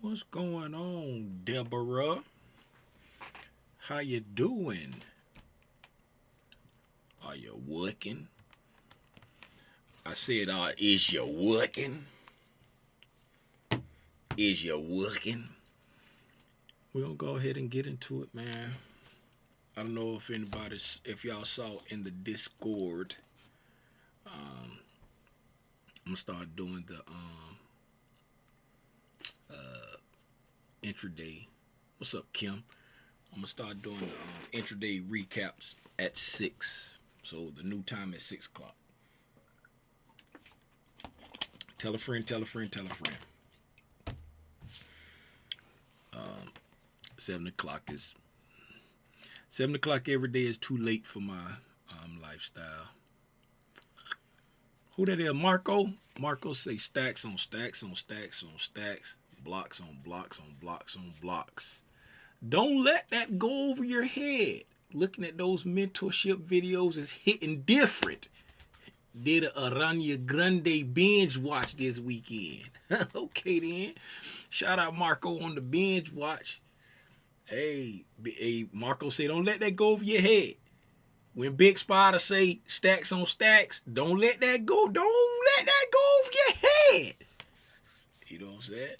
What's going on, Deborah? How you doing? Are you working? I said, is you working? Is you working? We're gonna go ahead and get into it, man. I don't know if y'all saw in the Discord. I'm gonna start doing the Intra-Day. What's up, Kim? I'm gonna start doing the Intra-Day recaps at 6. So the new time is 6 o'clock. Tell a friend, tell a friend, tell a friend. 7 o'clock every day is too late for my lifestyle. Who that is? Marco? Marco say stacks on stacks on stacks on stacks, blocks on blocks on blocks on blocks. Don't let that go over your head. Looking at those mentorship videos is hitting different. Did a Aranya Grande binge watch this weekend. Okay then. Shout out Marco on the binge watch. Hey, Marco say don't let that go over your head. When Big Spider say stacks on stacks, don't let that go. Don't let that go over your head. You know what I'm saying?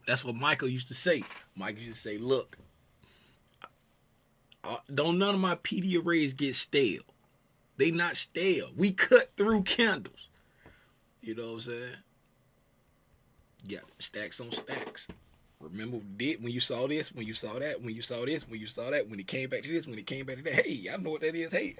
That's what Michael used to say. Michael used to say, look, don't none of my PD arrays get stale. They not stale. We cut through candles. You know what I'm saying? Yeah, stacks on stacks. Remember when you saw this, when you saw that, when you saw this, when you saw that, when it came back to this, when it came back to that. Hey, I know what that is. Hey,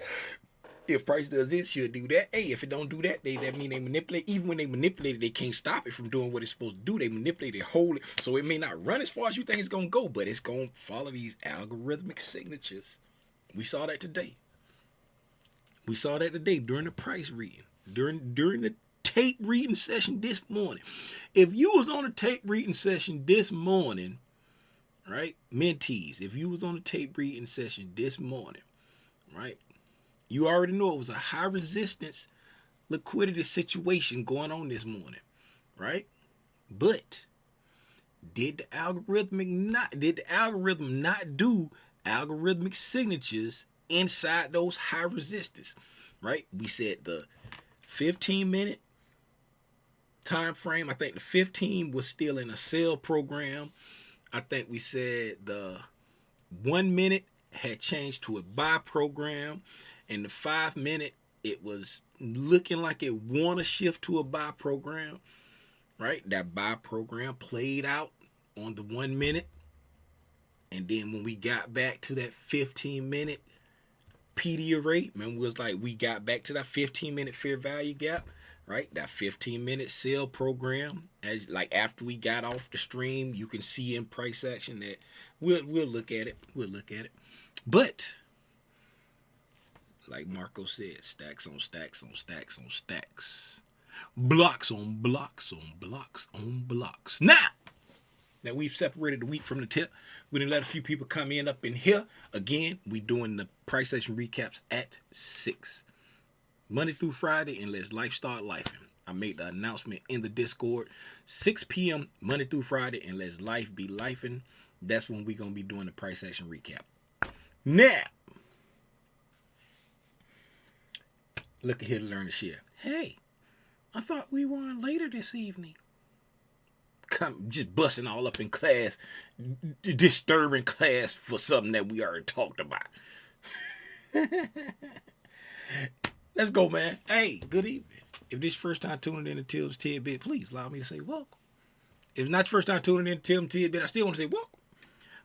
if price does this, should do that. Hey, if it don't do that, that mean they manipulate. Even when they manipulate it, they can't stop it from doing what it's supposed to do. They manipulate it, hold it. So it may not run as far as you think it's gonna go, but it's gonna follow these algorithmic signatures. We saw that today. We saw that today during the price reading, during the tape reading session this morning. If you was on a tape reading session this morning, right, mentees, if you was on a tape reading session this morning, right, you already know it was a high resistance liquidity situation going on this morning, right? But did the algorithm not do algorithmic signatures inside those high resistance, right? We said the 15-minute time frame. I think the 15 was still in a sell program. I think we said the 1 minute had changed to a buy program, and the 5 minute it was looking like it want to shift to a buy program, right? That buy program played out on the 1 minute, and then when we got back to that 15-minute PD array, remember, we got back to that 15-minute fair value gap, right? That 15-minute sell program, after we got off the stream, you can see in price action that we'll look at it. But like Marco said, stacks on stacks on stacks on stacks, blocks on blocks on blocks on blocks. Now that we've separated the wheat from the tip, we didn't let a few people come in up in here. Again, we doing the price action recaps at 6. Monday through Friday, and let's life start lifing. I made the announcement in the Discord. 6 p.m. Monday through Friday, and let's life be lifing. That's when we're going to be doing the price action recap. Now, look at here to learn to share. Hey, I thought we were on later this evening. Come just busting all up in class, disturbing class for something that we already talked about. Let's go, man. Hey, good evening. If this is first time tuning in to Tim's Tidbit, please allow me to say welcome. If it's not your first time tuning in to Tim's Tidbit, I still want to say welcome.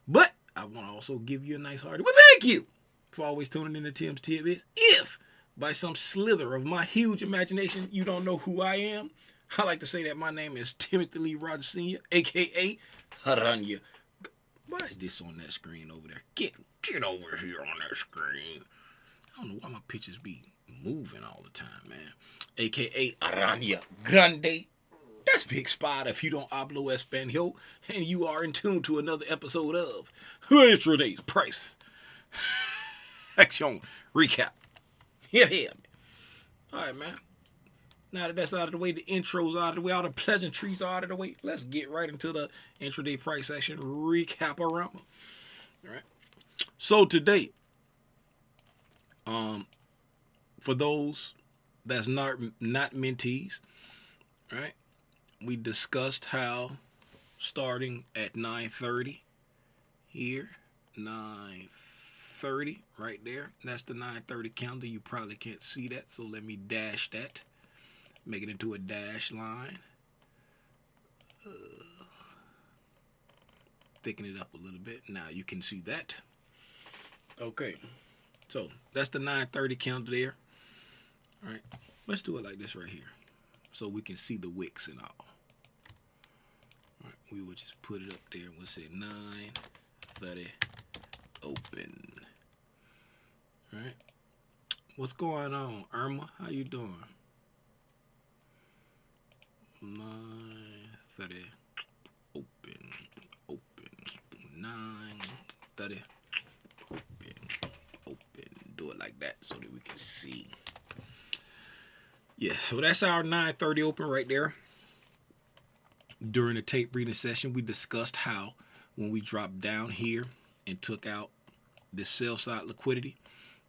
But I want to also give you a nice hearty thank you for always tuning in to Tim's Tidbits. If by some slither of my huge imagination you don't know who I am, I like to say that my name is Timothy Lee Rogers Sr., a.k.a. Haranya. Why is this on that screen over there? Get over here on that screen. I don't know why my pictures be moving all the time, man. A.k.a. Aranya Grande. That's Big Spider if you don't hablo español, and you are in tune to another episode of Intra-Day's Price Action Recap. Yeah. All right, man. Now that that's out of the way, the intro's out of the way, all the pleasantries are out of the way, let's get right into the intraday price action recap-a-rama. All right. So today, for those that's not mentees, right? We discussed how starting at 9:30 here, 9:30 right there. That's the 9:30 calendar. You probably can't see that, so let me dash that. Make it into a dash line. Thicken it up a little bit. Now you can see that. Okay, so that's the 9:30 calendar there. All right, let's do it like this right here, so we can see the wicks and all. All right, we will just put it up there and we'll say 9:30 open. All right, what's going on, Irma? How you doing? 9:30 open, 9:30 open. Do it like that so that we can see. Yeah, so that's our 9:30 open right there. During the tape reading session, we discussed how when we dropped down here and took out this sell side liquidity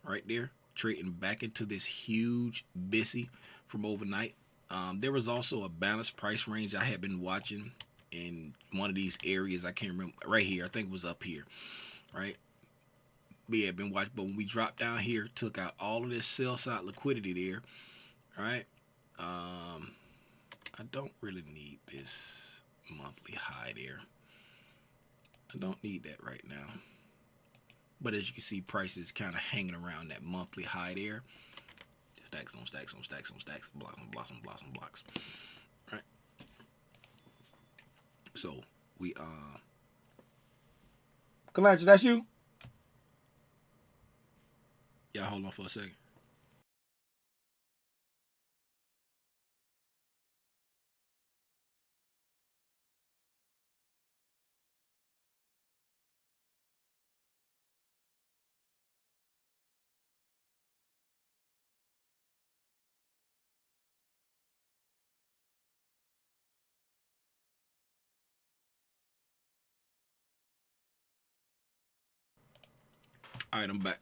right there, trading back into this huge BISI from overnight. There was also a balanced price range I had been watching in one of these areas. I can't remember, right here. I think it was up here, right? We had been watching, but when we dropped down here, took out all of this sell side liquidity there, right? I don't really need this monthly high there. I don't need that right now. But as you can see, prices kind of hanging around that monthly high there. Stacks on stacks on stacks on stacks, blocks on blocks on blocks on blocks. All right. So we Kalancha, that's you? Yeah, hold on for a second. All right, I'm back.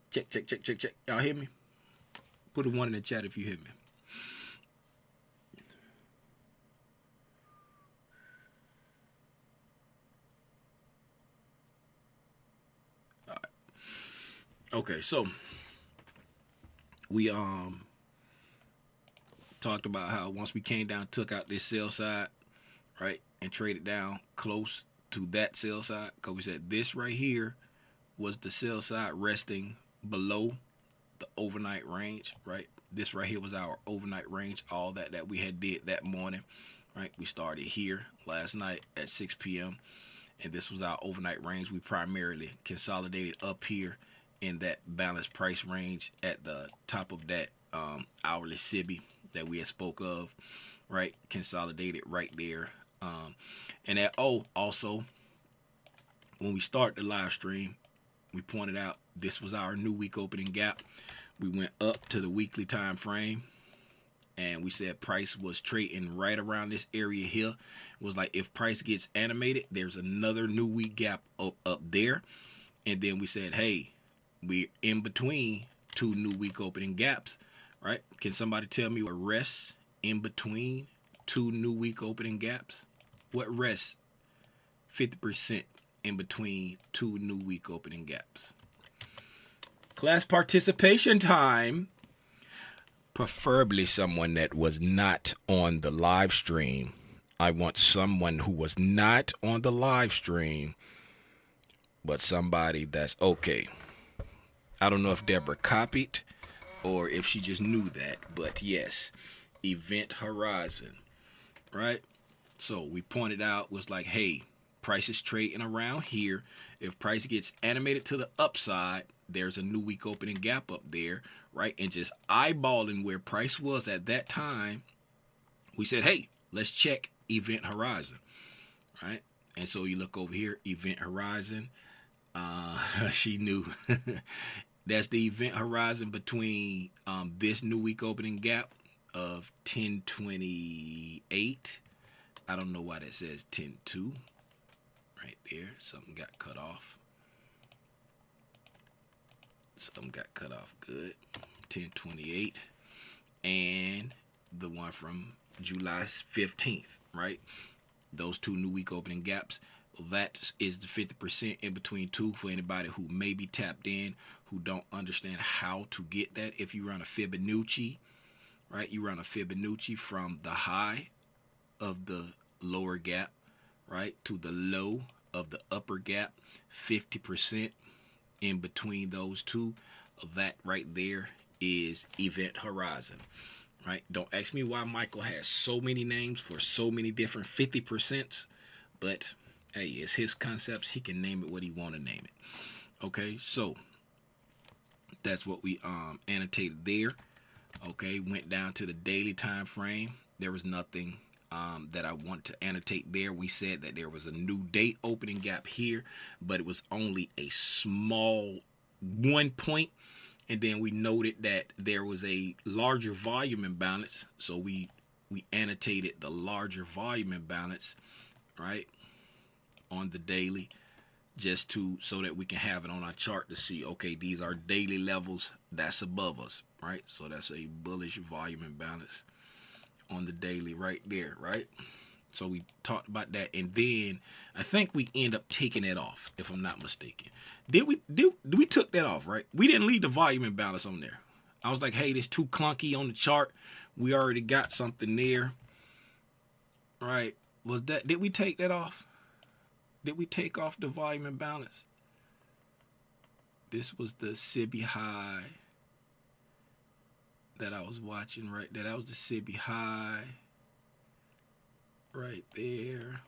Check, check, check, check, check. Y'all hear me? Put a 1 in the chat if you hear me. All right. Okay, so we talked about how once we came down, took out this sell side, right, and traded down close to that sell side, because we said this right here was the sell side resting below the overnight range, right? This right here was our overnight range, all that we had did that morning, right? We started here last night at 6 p.m. and this was our overnight range. We primarily consolidated up here in that balanced price range at the top of that hourly SIBI that we had spoke of, right? Consolidated right there. And that, also, when we start the live stream, we pointed out this was our new week opening gap. We went up to the weekly time frame, and we said price was trading right around this area here. It was like if price gets animated, there's another new week gap up there. And then we said, hey, we're in between two new week opening gaps, right? Can somebody tell me what rests in between two new week opening gaps? What rests 50% in between two new week opening gaps? Class participation time. Preferably someone that was not on the live stream. I want someone who was not on the live stream, but somebody that's okay. I don't know if Deborah copied or if she just knew that, but yes, event horizon, right? So we pointed out, was like, hey, price is trading around here. If price gets animated to the upside, there's a new week opening gap up there, right? And just eyeballing where price was at that time, we said, hey, let's check event horizon, right? And so you look over here, event horizon. She knew That's the event horizon between this new week opening gap of 1028. I don't know why that says 10.2 right there. Something got cut off. Something got cut off. Good. 1028. And the one from July 15th, right? Those two new week opening gaps. That is the 50% in between two for anybody who may be tapped in, who don't understand how to get that. If you run a Fibonacci, right? You run a Fibonacci from the high of the lower gap, right, to the low of the upper gap, 50% in between those two. That right there is event horizon, right? Don't ask me why Michael has so many names for so many different 50%, but hey, it's his concepts. He can name it what he want to name it. Okay, so that's what we annotated there. Okay, went down to the daily time frame. There was nothing that I want to annotate there. We said that there was a new date opening gap here, but it was only a small 1 point. And then we noted that there was a larger volume imbalance. So we annotated the larger volume imbalance, right, on the daily, just to so that we can have it on our chart to see, okay, these are daily levels that's above us, right? So that's a bullish volume imbalance on the daily right there, right? So we talked about that, and then I think we end up taking it off, if I'm not mistaken. Did we took that off, right? We didn't leave the volume imbalance on there. I was like, hey, this too clunky on the chart. We already got something there, right? Did we take that off? Did we take off the volume imbalance? This was the SIBI high that I was watching right there. That was the SIBI high right there.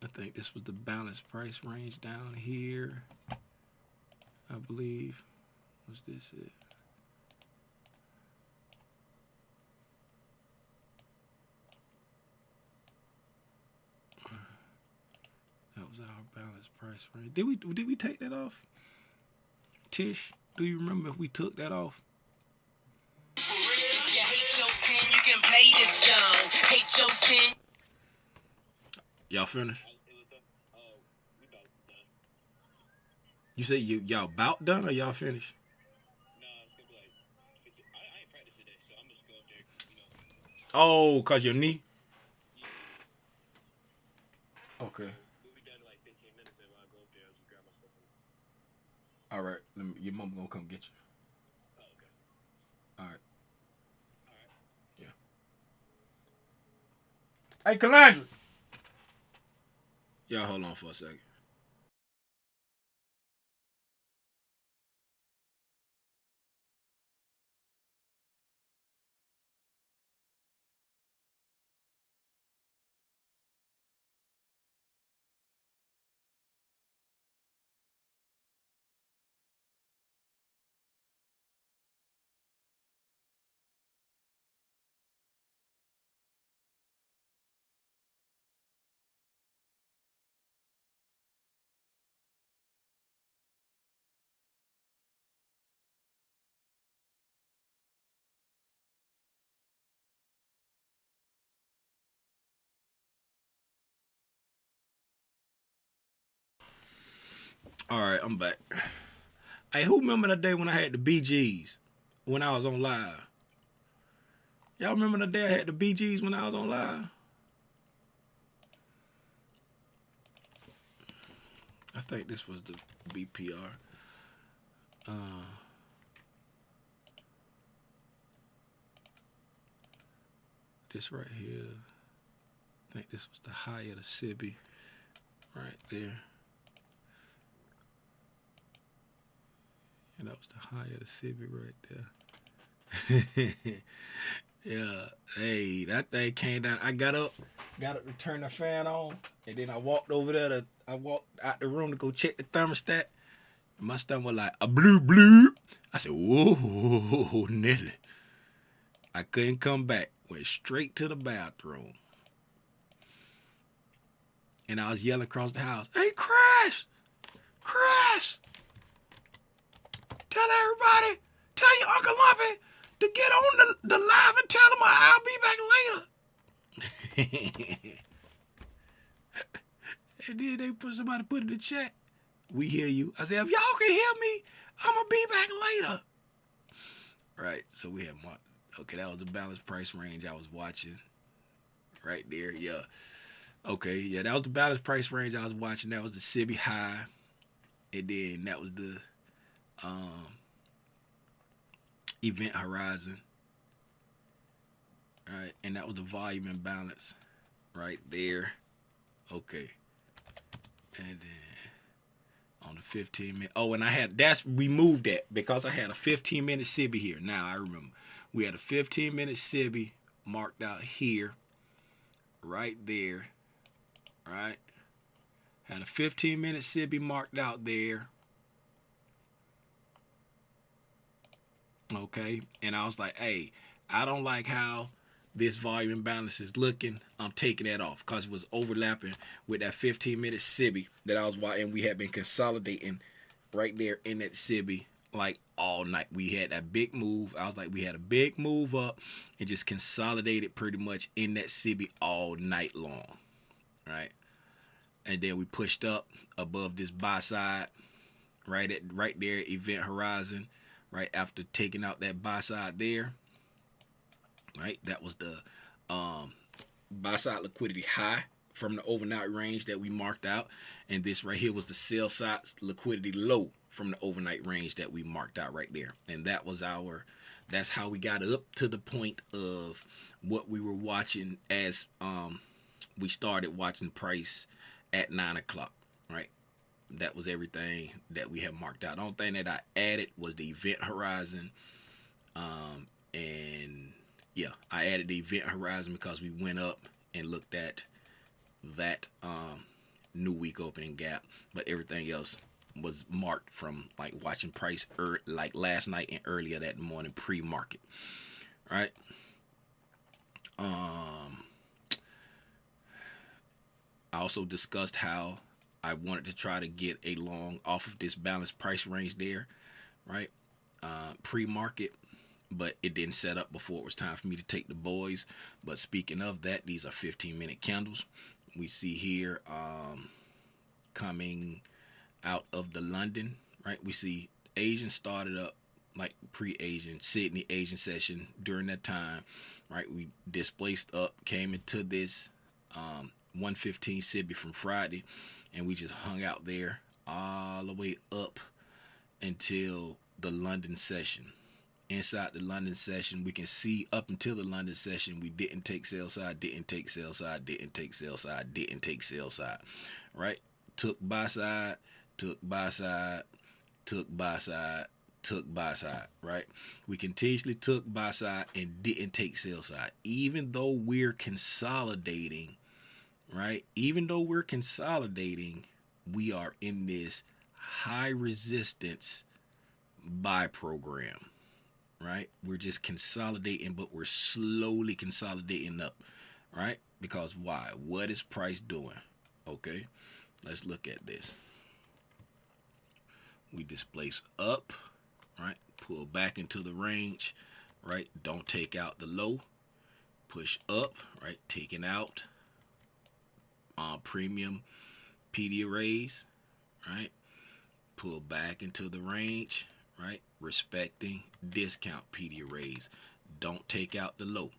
I think this was the balanced price range down here, I believe. Was this it? That was our balanced price range. Did we take that off? Tish, do you remember if we took that off? Y'all finished? You say y'all about done or y'all finished? Oh, cause your knee. Okay. All right. Your mom gonna come get you. All right. Yeah. Hey, Calandra. Y'all hold on for a second. All right, I'm back. Hey, who remember the day when I had the BGs when I was on live? Y'all remember the day I had the BGs when I was on live? I think this was the BPR. This right here. I think this was the high of the SIBI right there. And that was the high of the SIBI right there. Yeah. Hey, that thing came down. I got up to turn the fan on, and then I walked over there I walked out the room to go check the thermostat. And my stomach was like a blue blue. I said, whoa, Nelly. I couldn't come back. Went straight to the bathroom. And I was yelling across the house, hey, Crash! Crash! Tell everybody, tell your Uncle Lumpy to get on the live and tell him I'll be back later. And then somebody put in the chat, we hear you. I said, if y'all can hear me, I'm going to be back later. Right, so we had okay, that was the balanced price range I was watching. Right there, yeah. Okay, yeah, that was the balanced price range I was watching. That was the SIBI high. And then that was the event horizon. All right, and that was the volume imbalance right there. Okay. And then on the 15-minute. Oh, and we moved that because I had a 15-minute SIBI here. Now I remember. We had a 15-minute SIBI marked out here. Right there. Right. Had a 15-minute SIBI marked out there. Okay. And I was like, hey, I don't like how this volume imbalance is looking. I'm taking that off because it was overlapping with that 15-minute SIBI that I was watching. We had been consolidating right there in that SIBI like all night. We had that big move. I was like, we had a big move up and just consolidated pretty much in that SIBI all night long. Right. And then we pushed up above this buy side right there, event horizon, right after taking out that buy side there. Right, that was the buy side liquidity high from the overnight range that we marked out, and this right here was the sell side liquidity low from the overnight range that we marked out right there. And that's how we got up to the point of what we were watching as we started watching price at 9 o'clock. Right, that was everything that we had marked out. The only thing that I added was the event horizon, and yeah, I added the event horizon because we went up and looked at that new week opening gap, but everything else was marked from like watching price like last night and earlier that morning pre-market. Right. I also discussed how I wanted to try to get a long off of this balanced price range there, right? Pre-market, but it didn't set up before it was time for me to take the boys. But speaking of that, these are 15-minute candles. We see here coming out of the London, right? We see Asian started up like pre-Asian, Sydney Asian session during that time, right? We displaced up, came into this 115 SIBI from Friday, and we just hung out there all the way up until the London session. Inside the London session, we can see up until the London session, we didn't take sell side, didn't take sell side, didn't take sell side, didn't take sell side, right? Took buy side, took buy side, took buy side, took buy side, right? We continuously took buy side and didn't take sell side, even though we're consolidating, right? Even though we're consolidating, we are in this high resistance buy program. Right? We're just consolidating, but we're slowly consolidating up, right? Because why? What is price doing? Okay, let's look at this. We displace up, right? Pull back into the range, right? Don't take out the low. Push up, right? Taking out premium PD arrays, right? Pull back into the range, right? Respecting discount PD arrays. Don't take out the low.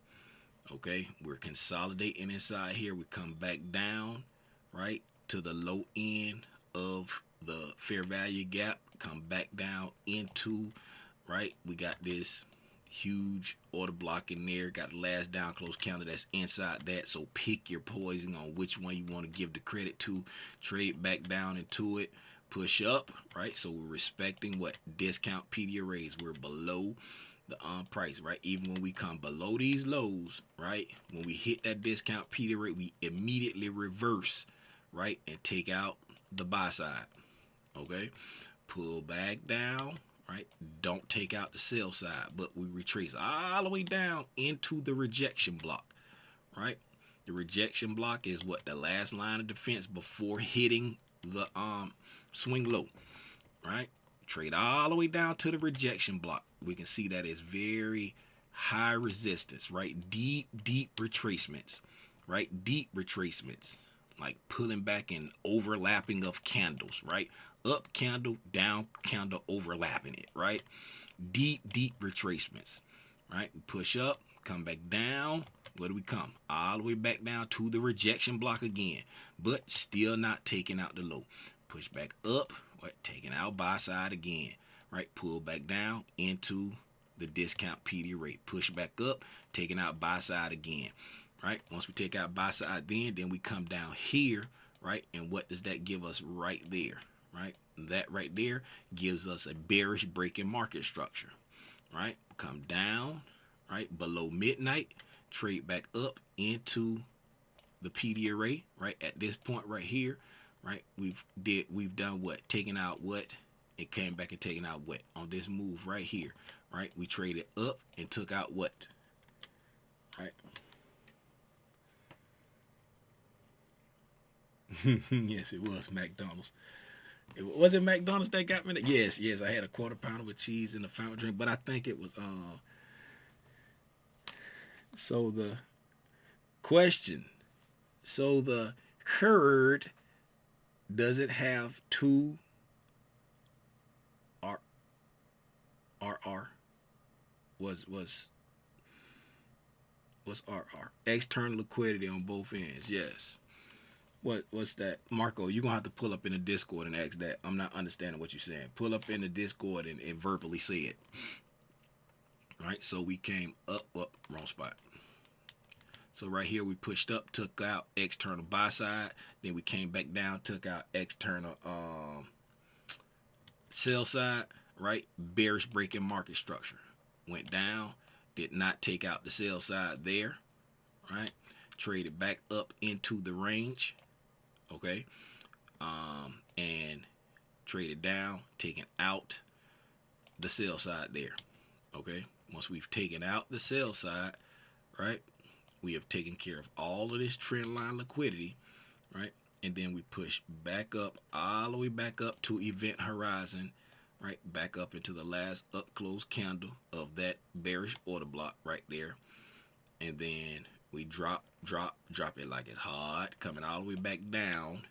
Okay, we're consolidating inside here. We come back down, right, to the low end of the fair value gap. Come back down into, right, we got this huge order block in there. Got the last down close counter that's inside that. So pick your poison on which one you want to give the credit to. Trade back down into it. Push up, right? So we're respecting what? Discount PD arrays. We're below the price, right? Even when we come below these lows, right? When we hit that discount PD array, we immediately reverse, right? And take out the buy side, okay? Pull back down, right? Don't take out the sell side, but we retrace all the way down into the rejection block, right? The rejection block is what? The last line of defense before hitting the swing low, right? Trade all the way down to the rejection block. We can see that it's very high resistance, right? Deep retracements, right? Deep retracements, like pulling back and overlapping of candles, right? Up candle, down candle, overlapping it, right? Deep retracements, right? We push up, come back down. Where do we come? All the way back down to the rejection block again, but still not taking out the low. Push back up, right? Taking out buy side again, right? Pull back down into the discount PD rate. Push back up, taking out buy side again, right? Once we take out buy side, then we come down here, right? And what does that give us right there, right? That right there gives us a bearish breaking market structure, right? Come down, right? Below midnight, trade back up into the PD array, right? At this point right here, right? We've done what? Taken out what? It came back and taken out what? On this move right here, right? We traded up and took out what? Right? Yes, it was McDonald's. Was it McDonald's that got me? Yes. I had a quarter pounder with cheese and a fountain drink, but I think it was so the question. So the curd, does it have two RR? Was RR? External liquidity on both ends. Yes. What's that? Marco, you're gonna have to pull up in the Discord and ask that. I'm not understanding what you're saying. Pull up in the Discord and verbally say it. All right, so we came up, wrong spot. So right here we pushed up, took out external buy side, then we came back down, took out external sell side, right? Bearish breaking market structure. Went down, did not take out the sell side there, right? Traded back up into the range, okay? And traded down, taking out the sell side there, okay? Once we've taken out the sell side, right, we have taken care of all of this trend line liquidity, right? And then we push back up, all the way back up to event horizon, right? Back up into the last up close candle of that bearish order block right there. And then we drop it like it's hard, coming all the way back down,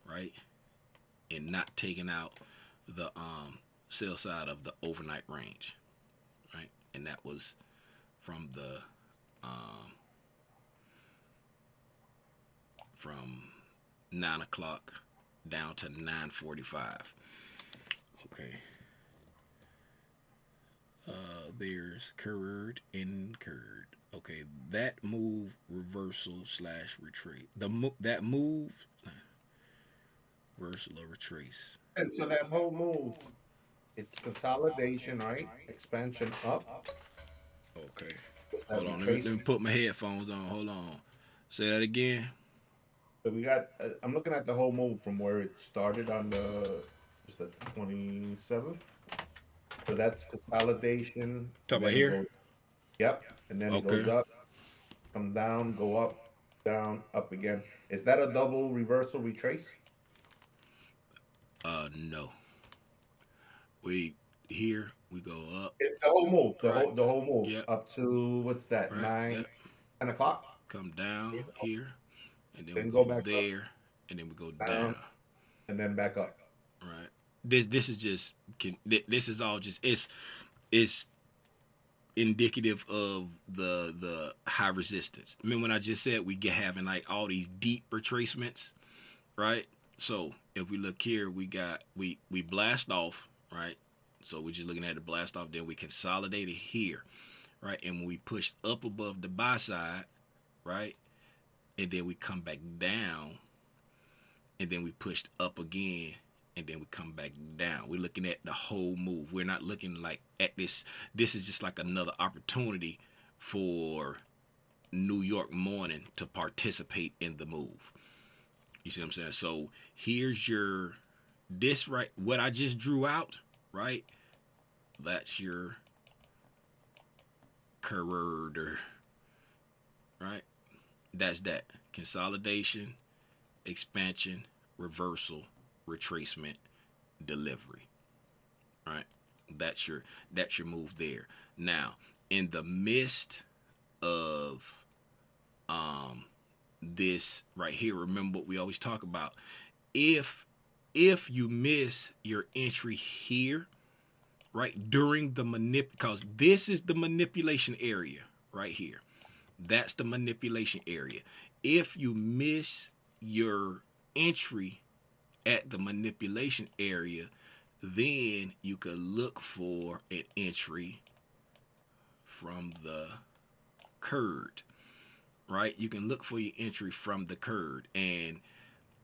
right? And not taking out the sell side of the overnight range, right? And that was from the from 9 o'clock down to 9:45. Okay. There's curd, incurred. Okay, that move, reversal / retreat. That move, reversal or retrace. And so that whole move, it's consolidation, right? Expansion up. Okay. That Hold on. Let me retracement. put my headphones on. Hold on. Say that again. So we got. I'm looking at the whole move from where it started on the 27th. So that's consolidation, Talk and about then it here. goes. Yep, and then it goes Okay. up, come down, go up, down, up again. Is that a double reversal retrace? No. We here. We go up. The whole move, Right. the whole move Yep. up to what's that? Right. Nine, Yep. 10 o'clock. Come down here, and then we Then go go back up, there, and then we go down, down. and then back up. Right. This is just this is all just it's indicative of the high resistance. I mean, when I just said we get having like all these deep retracements, right? So if we look here, we blast off, right? So we're just looking at the blast off. Then we consolidate it here, right? And when we push up above the buy side, right? And then we come back down, and then we pushed up again, and then we come back down. We're looking at the whole move. We're not looking like at this. This is just like another opportunity for New York morning to participate in the move. You see what I'm saying? So here's your this right. What I just drew out, right? That's your corridor, right? That's that consolidation, expansion, reversal, retracement, delivery, right? That's your move there. Now, in the midst of this right here, remember what we always talk about. If you miss your entry here, right, during the because this is the manipulation area right here. That's the manipulation area. If you miss your entry at the manipulation area, then you could look for an entry from the curd, right? You can look for your entry from the curd, and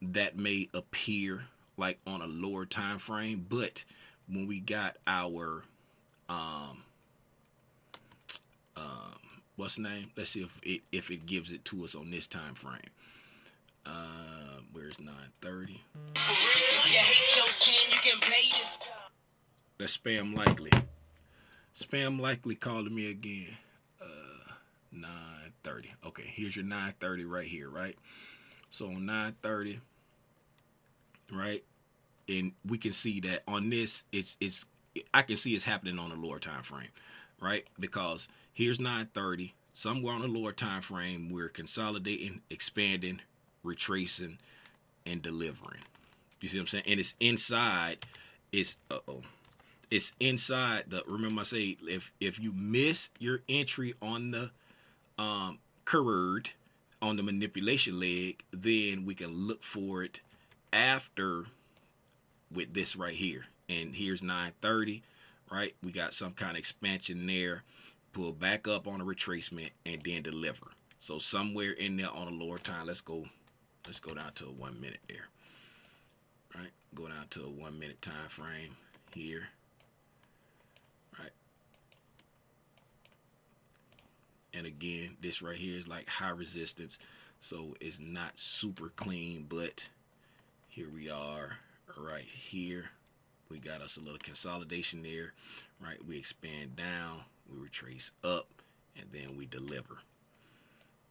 that may appear like on a lower time frame, but when we got our what's the name? Let's see if it gives it to us on this time frame. Where's 9:30? That's Spam Likely. Spam Likely calling me again. 9:30. Okay, here's your 9:30 right here, right? So on 9:30, right, and we can see that on this, it's I can see it's happening on a lower time frame, right? Because here's 9:30. Somewhere on the lower time frame, we're consolidating, expanding, retracing, and delivering. You see what I'm saying? And it's inside. It's It's inside the. Remember, I say if you miss your entry on the curd on the manipulation leg, then we can look for it after with this right here. And here's 9:30, right? We got some kind of expansion there. Pull back up on a retracement and then deliver. So somewhere in there on a lower time, let's go down to a 1 minute there. Right? Go down to a 1 minute time frame here. Right? And again, this right here is like high resistance. So it's not super clean, but here we are right here. We got us a little consolidation there, right? We expand down, we retrace up, and then we deliver.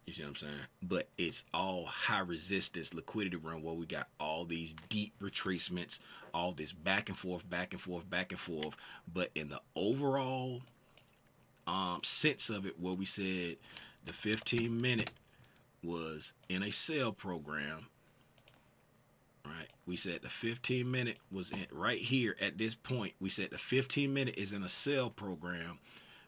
You see what I'm saying? But it's all high resistance liquidity run where we got all these deep retracements, all this back and forth, back and forth, back and forth. But in the overall sense of it, where we said the 15-minute was in a sell program, right? We said the 15-minute was in right here at this point. We said the 15-minute is in a sell program,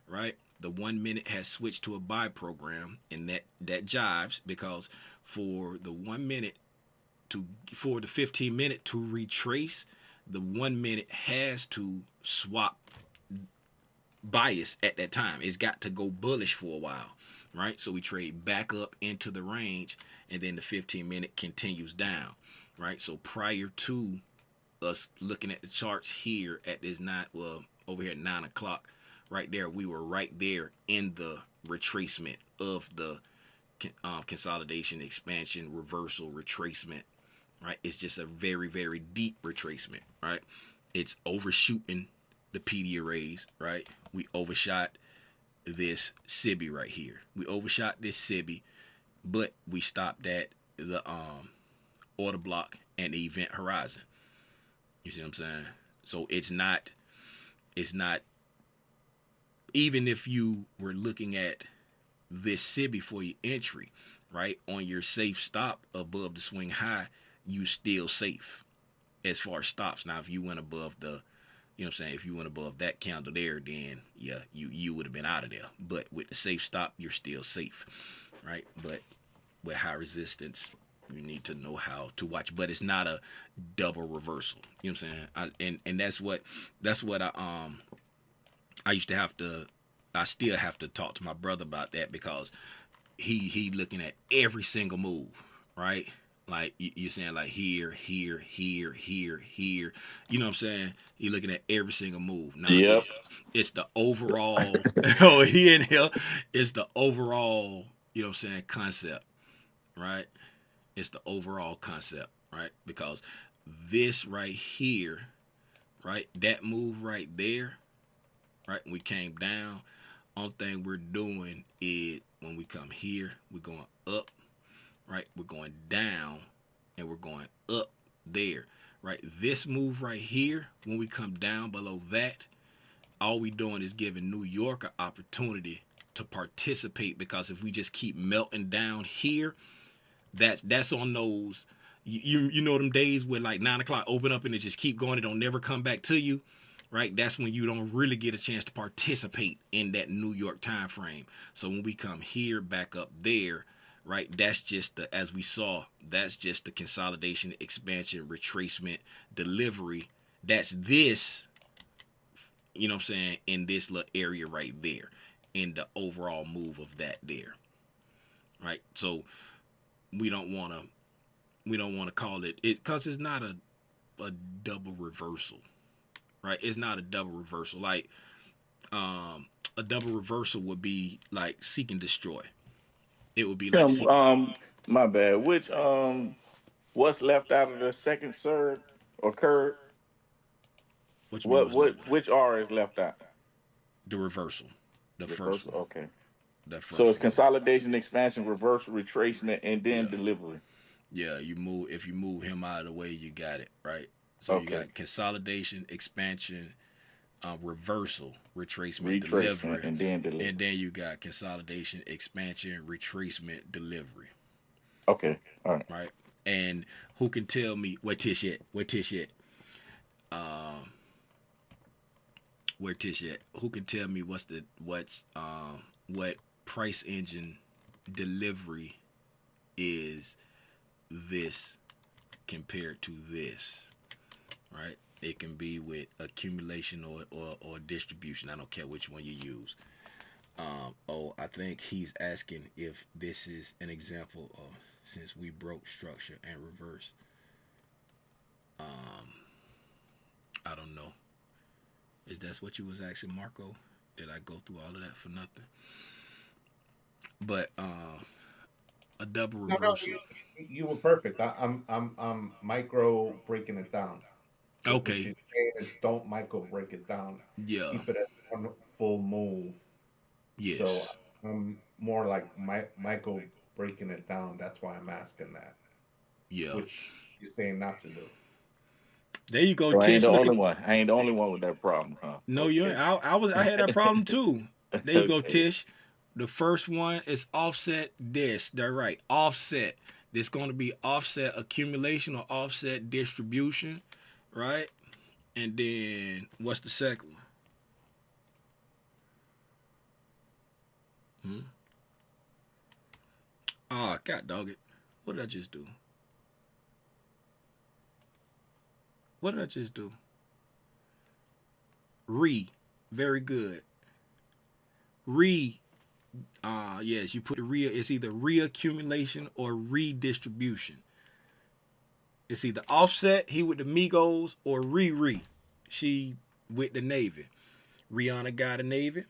right? The 1 minute has switched to a buy program, and that jives because for the 1 minute for the 15-minute to retrace, the 1 minute has to swap bias at that time. It's got to go bullish for a while, right? So we trade back up into the range, and then the 15-minute continues down. Right, so prior to us looking at the charts here at this over here at 9 o'clock, right there, we were right there in the retracement of the consolidation, expansion, reversal, retracement. Right, it's just a very, very deep retracement. Right, it's overshooting the PD arrays. Right, we overshot this SIBI right here. We overshot this SIBI, but we stopped at the order block and the event horizon. You see what I'm saying? So it's not even if you were looking at this SIBI for your entry, right, on your safe stop above the swing high, you still safe as far as stops. Now if you went above the, you know what I'm saying, if you went above that candle there, then yeah, you would have been out of there. But with the safe stop, you're still safe, right? But with high resistance, you need to know how to watch, but it's not a double reversal. You know what I'm saying? And that's what I used to have to. I still have to talk to my brother about that because he looking at every single move, right? Like you're saying, like here. You know what I'm saying? You're looking at every single move. Now Yep. it's the overall. Oh, he in here. It's the overall. You know what I'm saying? Concept, right? It's the overall concept, right? Because this right here, right? That move right there, right? We came down. Only thing we're doing is when we come here, we're going up, right? We're going down and we're going up there, right? This move right here, when we come down below that, all we doing is giving New York an opportunity to participate, because if we just keep melting down here, that's on those, you know them days where like 9 o'clock open up and it just keep going, it don't never come back to you, right? That's when you don't really get a chance to participate in that New York time frame. So when we come here back up there, right, that's just the, as we saw, that's just the consolidation, expansion, retracement, delivery. That's this, you know what I'm saying, in this little area right there, in the overall move of that there, right? So we don't want to call it because it's not a double reversal, right? It's not a double reversal. Like a double reversal would be like seek and destroy. It would be like seek. My bad. Which what's left out of the second surge occurred? What you mean What was left? which R is left out? The reversal, the first Reversal. one, Okay. the So first it's one. consolidation, expansion, reversal, retracement, and then Yeah, delivery. yeah. You move, if you move him out of the way, you got it right. So you Okay. got consolidation, expansion, reversal, retracement, Retracement delivery, and then and delivery. then you got consolidation, expansion, retracement, delivery, Okay. All right. right? And who can tell me what Tish at? Where Tish at? Um, where Tish at? Who can tell me what price engine delivery is this compared to this, right? It can be with accumulation or distribution. I don't care which one you use. I think he's asking if this is an example of since we broke structure and reverse. Um, I don't know. Is that what you was asking, Marco? Did I go through all of that for nothing? But a double No, no, reversal. you were perfect. I'm micro breaking it down. What Okay. you're saying is don't micro break it down. Yeah. Keep it as one full move. So Yes. I'm more like micro breaking it down. That's why I'm asking that, Yeah. which you're saying not to do. There you go, So I ain't Tish. the Look only at. one. I ain't the only one with that problem, huh? No, you ain't. Okay. I had that problem too. There you go, Okay. Tish. The first one is offset dish. They're right. Offset. This going to be offset accumulation or offset distribution, right? And then what's the second one? Hmm? Ah, God dog it. What did I just do? What did I just do? Re. Very good. Re. Yes, you put the re. It's either reaccumulation or redistribution. It's either Offset, he with the Migos, or Riri, she with the Navy. Rihanna got a Navy.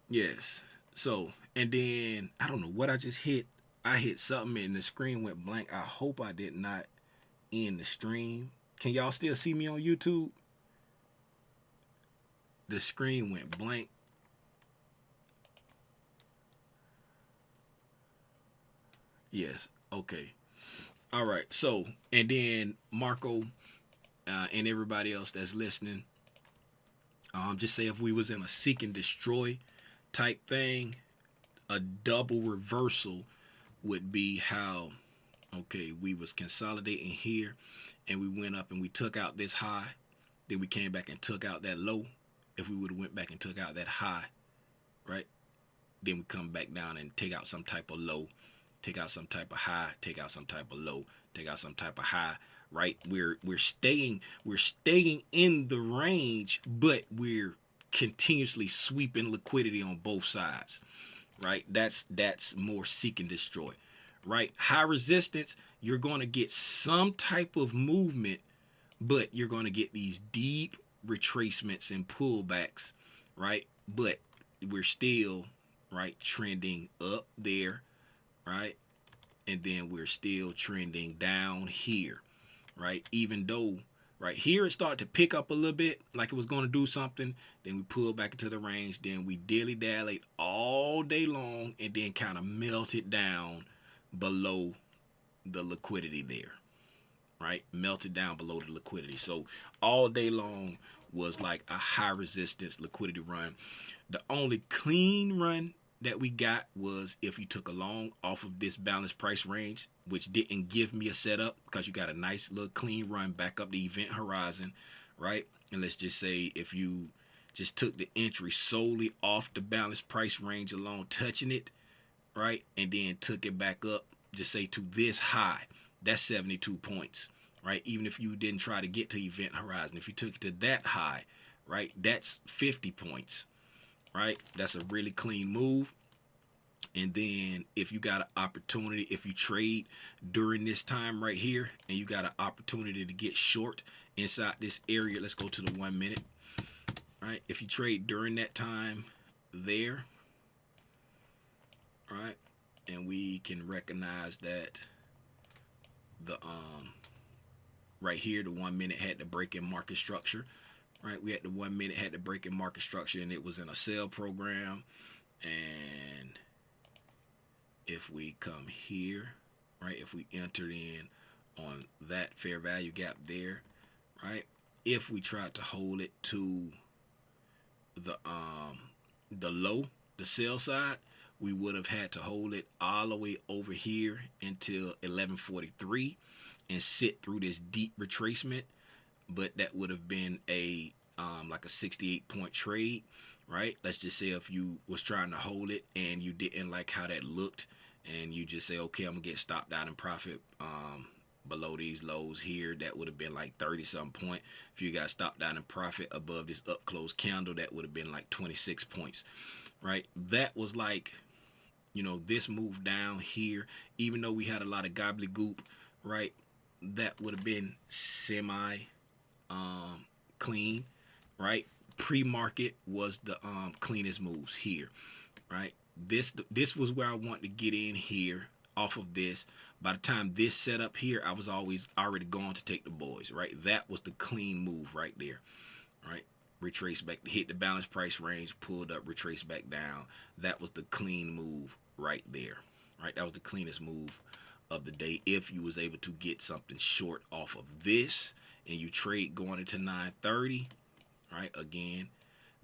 Yes. So, and then I don't know what I just hit. I hit something and the screen went blank. I hope I did not end the stream. Can y'all still see me on YouTube? The screen went blank. Yes. Okay. All right. So, and then Marco and everybody else that's listening, just say if we was in a seek and destroy type thing, a double reversal would be how, okay, we was consolidating here and we went up and we took out this high, then we came back and took out that low. If we would have went back and took out that high, right, then we come back down and take out some type of low, take out some type of high, take out some type of low, take out some type of high, right? We're staying in the range, but we're continuously sweeping liquidity on both sides, right? That's more seek and destroy, right? High resistance, you're going to get some type of movement, but you're going to get these deep retracements and pullbacks, right? But we're still, right, trending up there, right? And then we're still trending down here, right? Even though right here it started to pick up a little bit like it was going to do something, then we pulled back into the range, then we dilly dallied all day long and then kind of melted down below the liquidity there. right? Melted down below the liquidity. So all day long was like a high resistance liquidity run. The only clean run that we got was if you took a long off of this balanced price range, which didn't give me a setup, because you got a nice little clean run back up the event horizon, right? And let's just say if you just took the entry solely off the balanced price range alone, touching it, right, and then took it back up, just say to this high, that's 72 points, right? Even if you didn't try to get to event horizon, if you took it to that high, right, that's 50 points, right? That's a really clean move. And then if you got an opportunity, if you trade during this time right here and you got an opportunity to get short inside this area, let's go to the 1 minute, right? If you trade during that time there, right, and we can recognize that the right here, the 1 minute had the break in market structure, right? We had the 1 minute had the break in market structure, and it was in a sell program. And if we come here, right, if we entered in on that fair value gap there, right, if we tried to hold it to the low, the sell side, we would have had to hold it all the way over here until 11:43 and sit through this deep retracement. But that would have been a like a 68 point trade, right? Let's just say if you was trying to hold it and you didn't like how that looked, and you just say, okay, I'm gonna get stopped out in profit below these lows here, that would have been like 30 some point. If you got stopped out in profit above this up close candle, that would have been like 26 points, right? That was like, you know, this move down here, even though we had a lot of gobbledygook, right, that would have been semi clean, right? Pre-market was the cleanest moves here, right? This was where I wanted to get in here off of this. By the time this set up here, I was always already going to take the boys, right? That was the clean move right there, right? Retrace back, hit the balance price range, pulled up, retrace back down. That was the clean move right there, right? That was the cleanest move of the day. If you was able to get something short off of this and you trade going into 9:30, right? Again,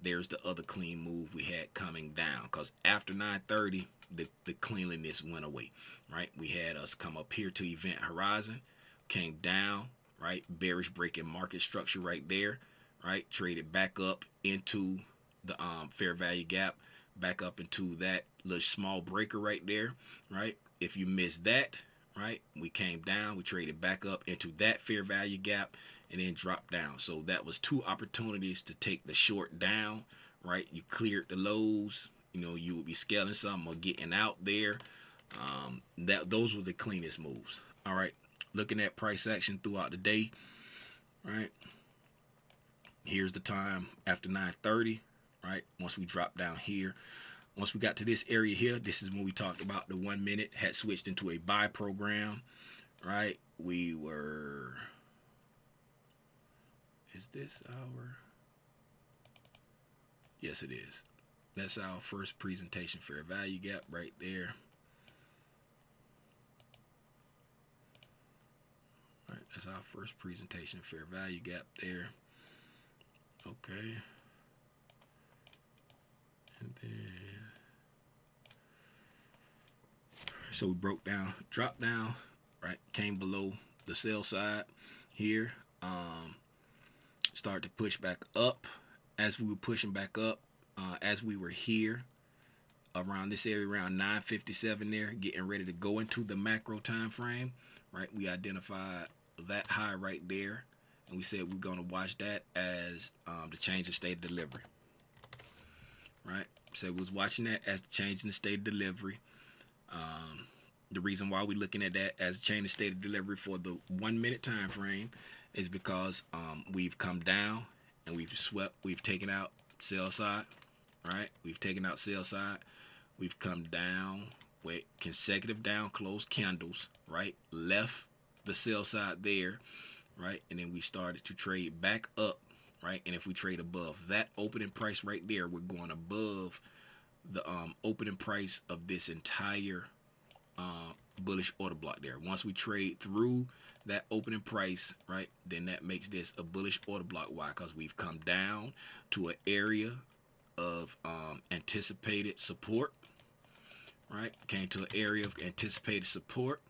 there's the other clean move we had coming down, because after 9:30 the cleanliness went away, right? We had us come up here to event horizon, came down, right? Bearish breaking market structure right there, right? Traded back up into the fair value gap, back up into that little small breaker right there, right? If you missed that, right, we came down, we traded back up into that fair value gap, and then dropped down. So that was two opportunities to take the short down, right? You cleared the lows, you know, you would be scaling some or getting out there. Those were the cleanest moves. All right, looking at price action throughout the day, right? Here's the time after 9:30, right? Once we drop down here, once we got to this area here, this is when we talked about the 1 minute had switched into a buy program, right? We were, is this our, yes it is. That's our first presentation fair value gap right there. All right, that's our first presentation fair value gap there. Okay. And then, so we broke down, dropped down, right? Came below the sell side here. Started to push back up. As we were pushing back up, as we were here around this area, around 9:57 there, getting ready to go into the macro time frame, right? We identified that high right there, and we said we're going to watch that as the change in state of delivery, right? So we was watching that as the change in the state of delivery. The reason why we're looking at that as a change in state of delivery for the 1 minute time frame is because we've come down and we've swept, we've taken out sell side, right? We've taken out sell side. We've come down with consecutive down close candles, right? Left the sell side there, right? And then we started to trade back up, right? And if we trade above that opening price right there, we're going above the opening price of this entire bullish order block there. Once we trade through that opening price, right, then that makes this a bullish order block. Why? Because we've come down to an area of anticipated support, right? Came to an area of anticipated support,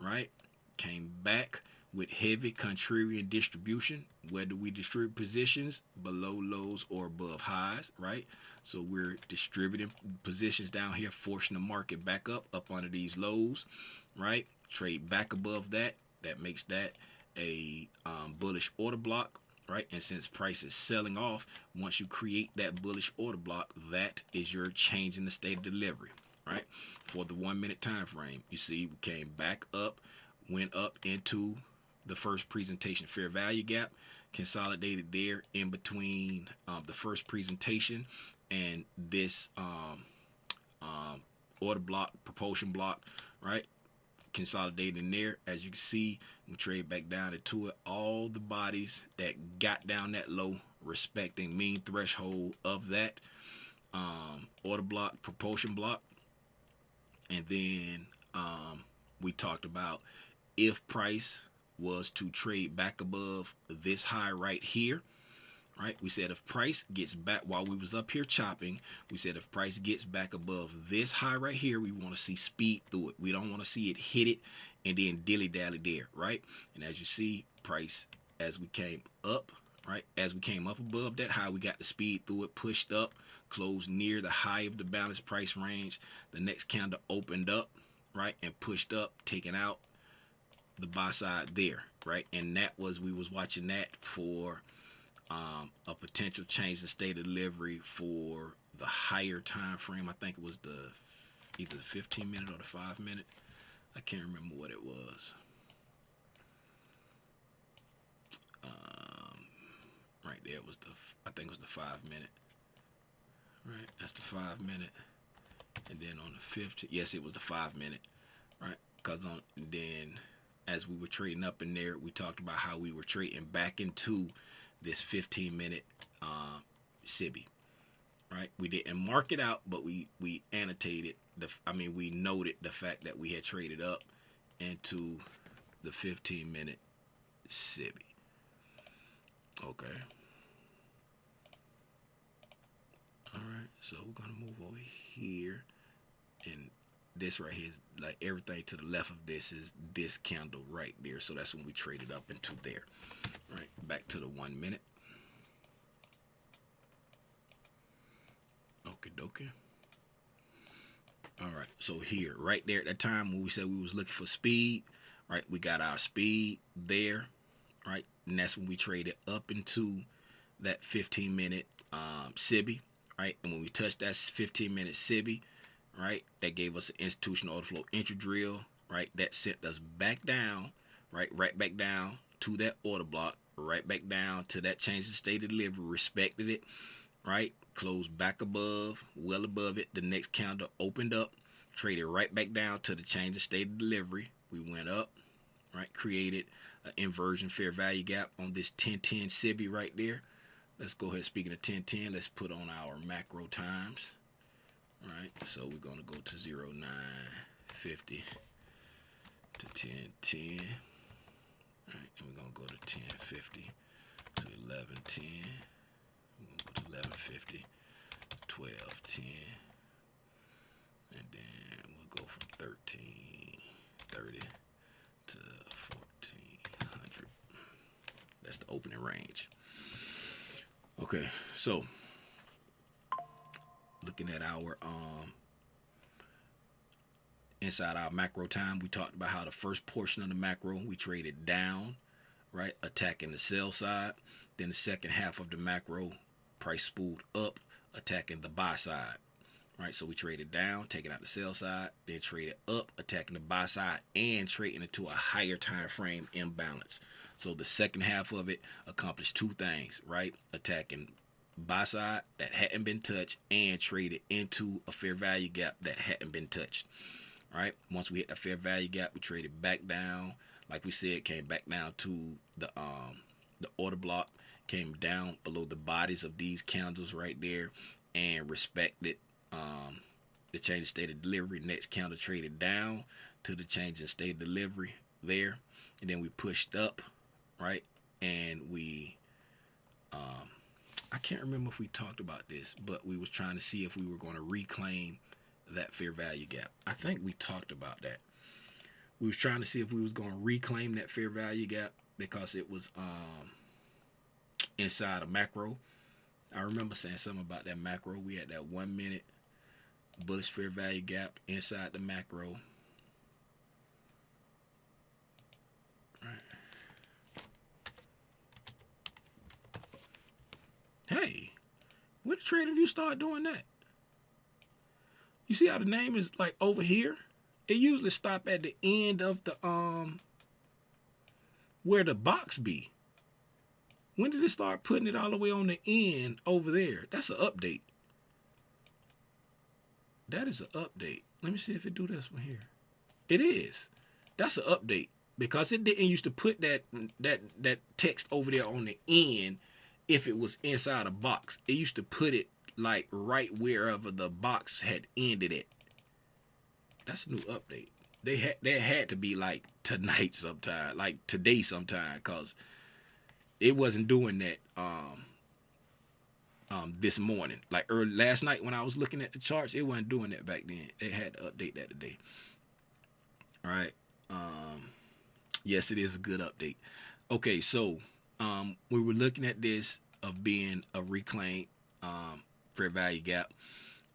right? Came back with heavy contrarian distribution. Where do we distribute positions? Below lows or above highs, right? So we're distributing positions down here, forcing the market back up under these lows, right? Trade back above that. That makes that a bullish order block, right? And since price is selling off, once you create that bullish order block, that is your change in the state of delivery, right? For the 1 minute time frame, you see we came back up, went up into the first presentation fair value gap, consolidated there in between the first presentation and this order block, propulsion block, right? Consolidating there. As you can see, we trade back down into it. All the bodies that got down that low, respecting mean threshold of that order block, propulsion block. And then we talked about if price was to trade back above this high right here, right? We said if price gets back, while we was up here chopping, we said if price gets back above this high right here, we want to see speed through it. We don't want to see it hit it and then dilly-dally there, right? And as you see, price, as we came up, right? As we came up above that high, we got the speed through it, pushed up, closed near the high of the balanced price range. The next candle opened up, right? And pushed up, taking out the buy side there, right? And that was, we was watching that for a potential change in state of delivery for the higher time frame. I think it was either the 15 minute or the 5 minute. I can't remember what it was. Right there was I think it was the 5 minute. Right, that's the 5 minute. And then on the 15, yes, it was the 5 minute. Right, because then as we were trading up in there, we talked about how we were trading back into this 15 minute SIBI, right? We didn't mark it out, but we annotated we noted the fact that we had traded up into the 15 minute SIBI. Okay. All right, so we're gonna move over here, and this right here is like everything to the left of this is this candle right there. So that's when we traded up into there. Right, back to the 1 minute. Okay, dokie. All right, so here, right there at that time when we said we was looking for speed, right, we got our speed there, right, and that's when we traded up into that 15 minute SIBI, right, and when we touched that 15 minute SIBI, right, that gave us an institutional order flow entry drill, right, that sent us back down, right back down to that order block, right back down to that change in state of delivery, respected it, right, closed back above, well above it. The next candle opened up, traded right back down to the change in state of delivery. We went up, right, created an inversion fair value gap on this 1010 SIBI right there. Let's go ahead, speaking of 1010, let's put on our macro times. All right, so we're going to go to 0950 to 1010. All right, and we're going to go to 1050 to 1110. We're going to go to 1150 to 1210. And then we'll go from 1330 to 1400. That's the opening range. Okay, so looking at our inside our macro time, we talked about how the first portion of the macro we traded down, right, attacking the sell side. Then the second half of the macro, price spooled up, attacking the buy side, right? So we traded down, taking out the sell side, then traded up, attacking the buy side, and trading into a higher time frame imbalance. So the second half of it accomplished two things, right? Attacking buy side that hadn't been touched and traded into a fair value gap that hadn't been touched, right? Once we hit the fair value gap, we traded back down. Like we said, came back down to the order block, came down below the bodies of these candles right there, and respected the change in state of delivery. Next candle traded down to the change in state of delivery there, and then we pushed up, right? And we I can't remember if we talked about this, but we was trying to see if we were going to reclaim that fair value gap. I think we talked about that. We was trying to see if we was going to reclaim that fair value gap because it was inside a macro. I remember saying something about that macro. We had that 1 minute bullish fair value gap inside the macro. Right. Hey, when did Trading View start doing that? You see how the name is like over here? It usually stop at the end of the where the box be. When did it start putting it all the way on the end over there? That's an update. That is an update. Let me see if it do this one here. It is. That's an update because it didn't used to put that text over there on the end if it was inside a box. It used to put it like right wherever the box had ended it. That's a new update. They had to be like tonight sometime, like today sometime, cause it wasn't doing that this morning. Like early last night when I was looking at the charts, it wasn't doing that back then. They had to update that today. All right. Yes, it is a good update. Okay, so we were looking at this of being a reclaimed fair value gap,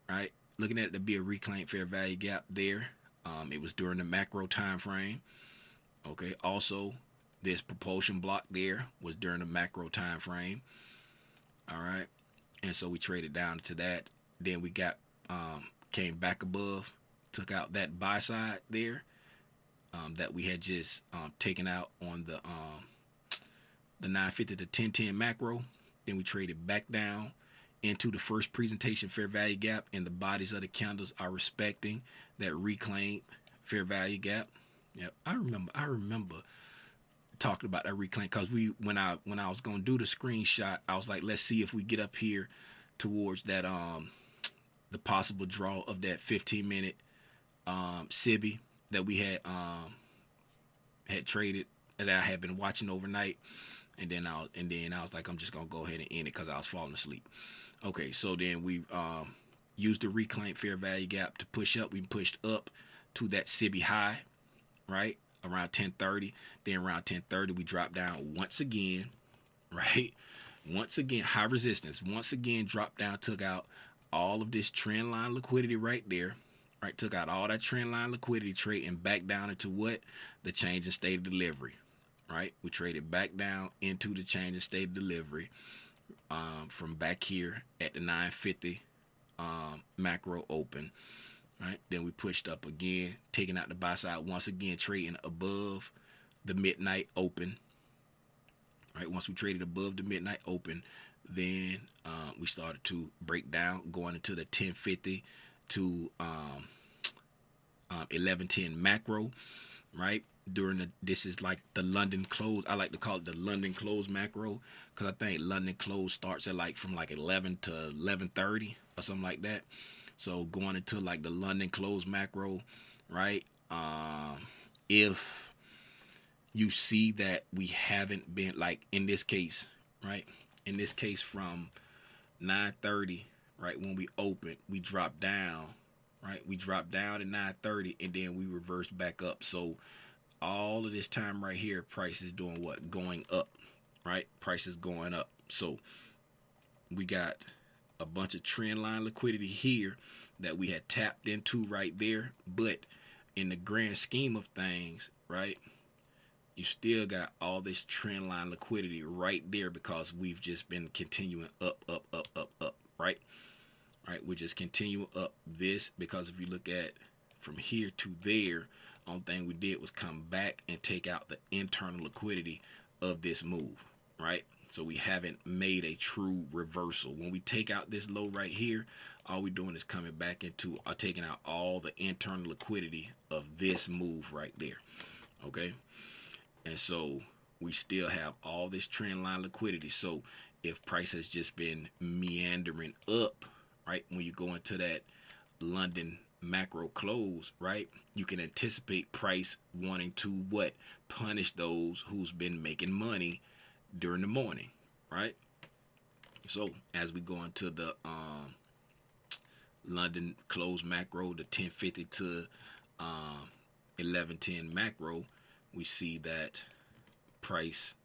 right? Looking at it to be a reclaimed fair value gap there. It was during the macro time frame. Okay. Also, this propulsion block there was during the macro time frame. All right. And so we traded down to that. Then we got came back above, took out that buy side there that we had just taken out on the 950 to 1010 macro. Then we traded back down into the first presentation fair value gap, and the bodies of the candles are respecting that reclaimed fair value gap. Yep, I remember talking about that reclaim because when I was gonna do the screenshot, I was like, let's see if we get up here towards that the possible draw of that 15-minute SIBI that we had traded, that I had been watching overnight, and then I was like, I'm just gonna go ahead and end it because I was falling asleep. Okay, so then we used the reclaimed fair value gap to push up. We pushed up to that SIBI high, right, around 10:30. Then around 10:30 we dropped down once again, right? Once again, high resistance. Once again, dropped down, took out all of this trend line liquidity right there, right? Took out all that trend line liquidity, trading back down into what? The change in state of delivery, right? We traded back down into the change in state of delivery from back here at the 950 macro open, right? Then we pushed up again, taking out the buy side once again, trading above the midnight open, right? Once we traded above the midnight open, then we started to break down, going into the 1050 to 1110 macro, right? This is like the London close. I like to call it the London close macro because I think London close starts at like from like 11 to 11:30 or something like that. So going into like the London close macro, right? If you see that we haven't been, like in this case, right? In this case from 9:30, right? When we opened, we dropped down, right? We dropped down at 9:30 and then we reversed back up. So all of this time right here, price is doing what? Going up, right? Price is going up. So we got a bunch of trend line liquidity here that we had tapped into right there. But in the grand scheme of things, right, you still got all this trend line liquidity right there because we've just been continuing up, right? Right, we're just continuing up this because if you look at from here to there, only thing we did was come back and take out the internal liquidity of this move, right? So we haven't made a true reversal. When we take out this low right here, all we're doing is coming back into taking out all the internal liquidity of this move right there, okay? And so we still have all this trend line liquidity. So if price has just been meandering up, right, when you go into that London macro close, right? You can anticipate price wanting to what? Punish those who's been making money during the morning, right? So as we go into the London close macro, the 1050 to 1110 macro, we see that price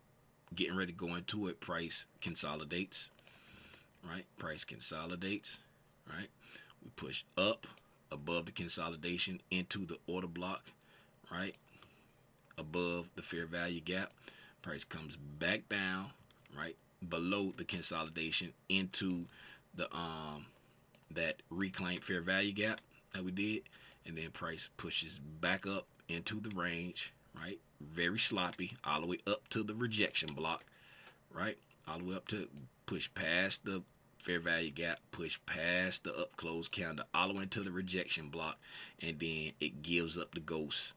getting ready to go into it. Price consolidates, right? Price consolidates, right? We push up above the consolidation into the order block, right? Above the fair value gap. Price comes back down, right? Below the consolidation into the that reclaimed fair value gap that we did, and then price pushes back up into the range, right? Very sloppy, all the way up to the rejection block, right? All the way up to push past the fair value gap, push past the up close candle, all the way into the rejection block, and then it gives up the ghost,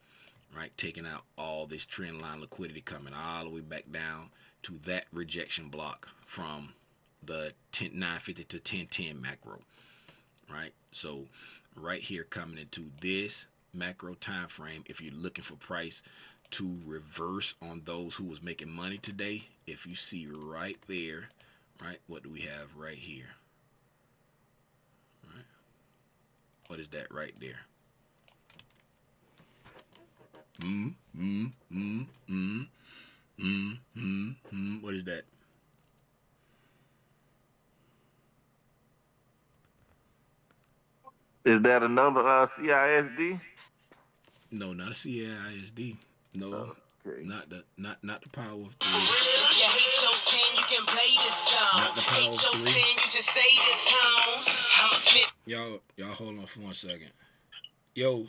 right? Taking out all this trend line liquidity, coming all the way back down to that rejection block from the 950 to 1010 macro, right? So right here, coming into this macro time frame, if you're looking for price to reverse on those who was making money today, if you see right there, right, what do we have right here? Right, what is that right there? What is that? Is that another CISD? No, not a CAISD. No, Okay. not the power of three. You hate your sin, you can play this song. Not the power of three. Sin, you just say this, Holmes. Y'all hold on for 1 second. Yo.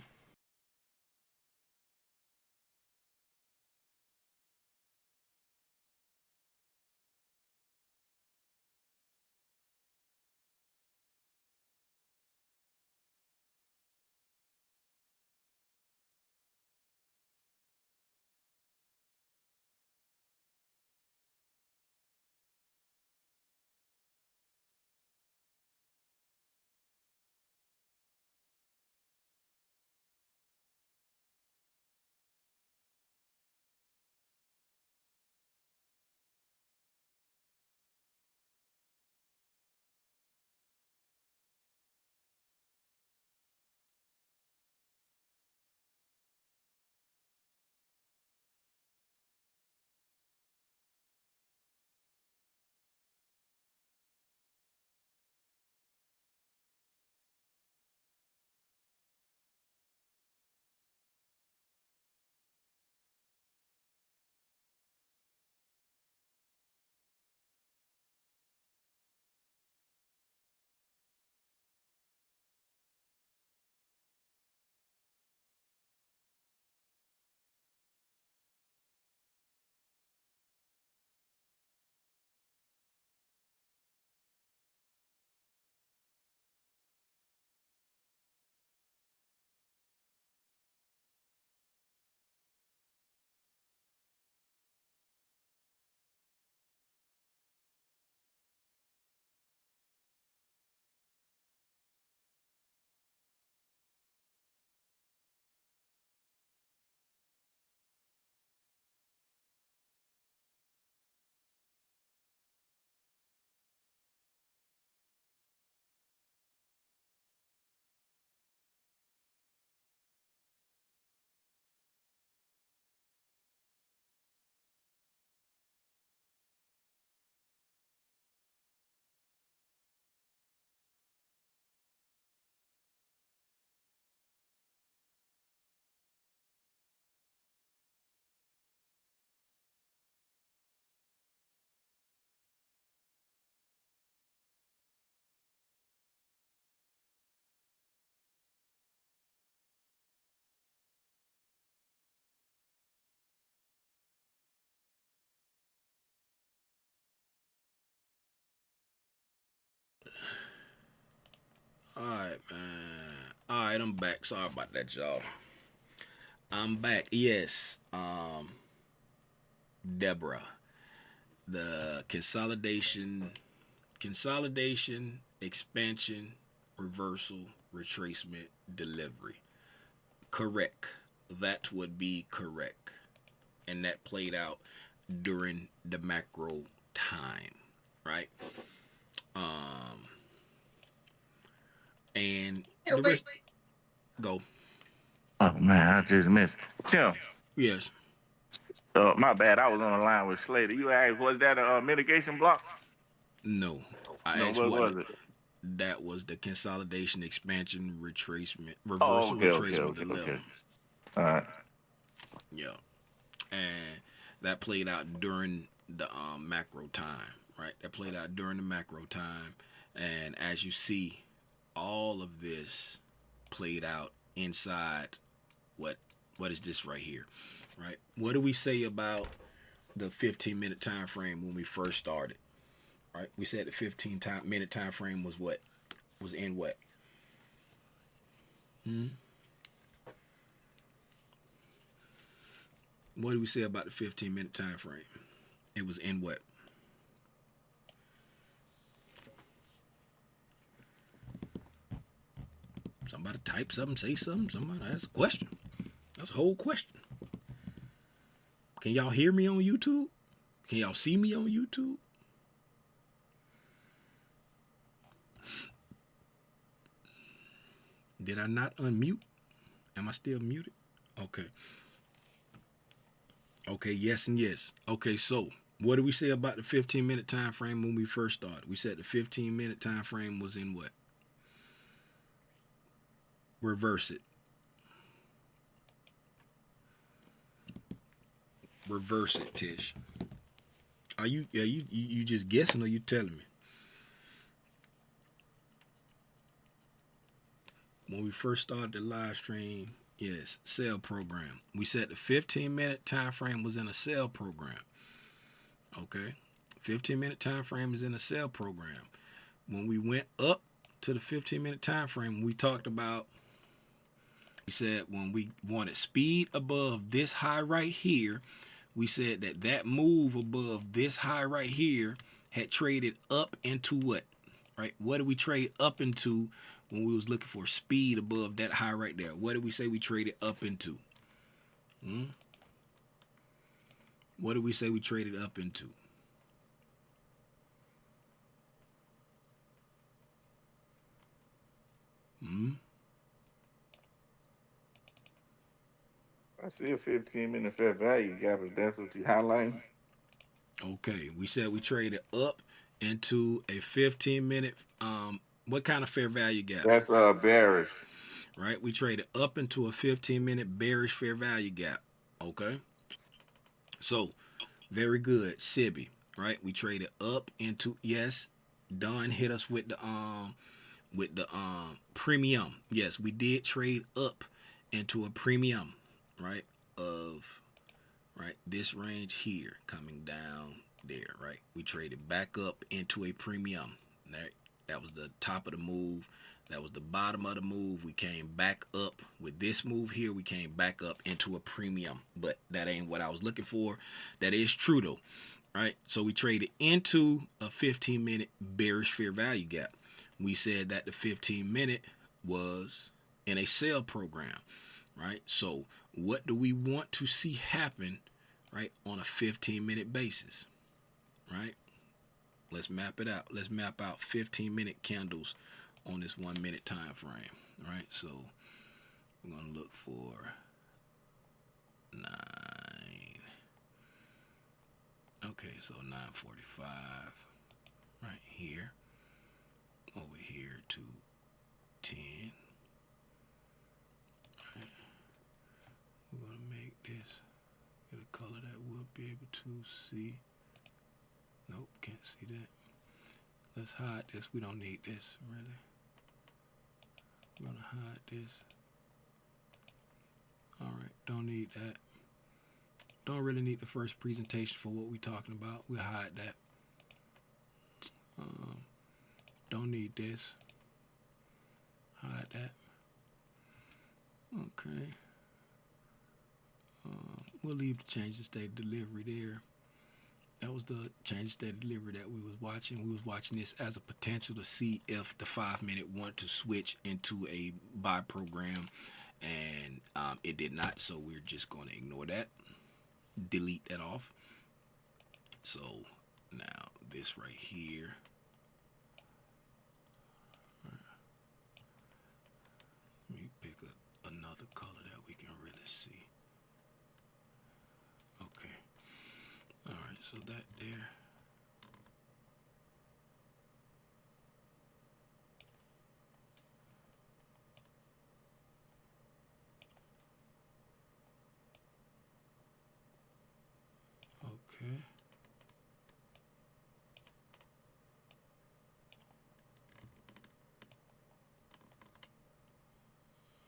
All right, man. All right, I'm back. Sorry about that, y'all. I'm back. Yes. Deborah. The consolidation, expansion, reversal, retracement, delivery. Correct. That would be correct. And that played out during the macro time, right? And the rest, go. Oh man, I just missed. Tim, Yes. my bad. I was on the line with Slater. You asked, was that a mitigation block? No. I No, asked what what was it? that was the consolidation, expansion, retracement, Oh, reversal, okay. retracement dilemma. All right. Yeah. And that played out during the macro time, right? That played out during the macro time. And as you see, all of this played out inside what is this right here, right? What do we say about the 15-minute time frame when we first started, right? We said the 15-minute time frame was what? Was in what? What do we say about the 15-minute time frame? It was in what? Somebody type something, say something. Somebody ask a question. That's a whole question. Can y'all hear me on YouTube? Can y'all see me on YouTube? Did I not unmute? Am I still muted? Okay. Okay, yes and yes. Okay, so what do we say about the 15-minute time frame when we first started? We said the 15-minute time frame was in what? Reverse it. Reverse it, Tish. Are you just guessing or you telling me? When we first started the live stream, yes, sale program. We said the 15-minute time frame was in a sale program. Okay? 15-minute time frame is in a sale program. When we went up to the 15-minute time frame, we talked about, we said when we wanted speed above this high right here, we said that that move above this high right here had traded up into what? Right? What did we trade up into when we was looking for speed above that high right there? What did we say we traded up into? What did we say we traded up into? I see a 15-minute fair value gap. If that's what you highlighting. Okay, we said we traded up into a 15-minute. What kind of fair value gap? That's bearish. Right, we traded up into a 15-minute bearish fair value gap. Okay, so very good, Sibby. Right, we traded up into, yes. Don hit us with the premium. Yes, we did trade up into a premium, right? Of this range here coming down there, right? We traded back up into a premium. Right? That was the top of the move. That was the bottom of the move. We came back up with this move here. We came back up into a premium, but that ain't what I was looking for. That is true though, right? So we traded into a 15-minute bearish fair value gap. We said that the 15-minute was in a sale program, right? So what do we want to see happen, right, on a 15-minute basis, right? Let's map it out. Let's map out 15-minute candles on this 1 minute time frame, right? So we're going to look for 9. Okay, so 9:45 right here. Over here to 10. Right. We're going to make this get a color that we'll be able to see. Nope, can't see that. Let's hide this. We don't need this, really. We're going to hide this. Alright, don't need that. Don't really need the first presentation for what we're talking about. We'll hide that. Don't need this. Hide that. Okay. We'll leave the change to state delivery there. That was the change state delivery that we was watching. We was watching this as a potential to see if the 5-minute want to switch into a buy program, and it did not. So we're just going to ignore that, delete that off. So now this right here. Let me pick another color that we can really see. Okay. All right, so that there. Okay.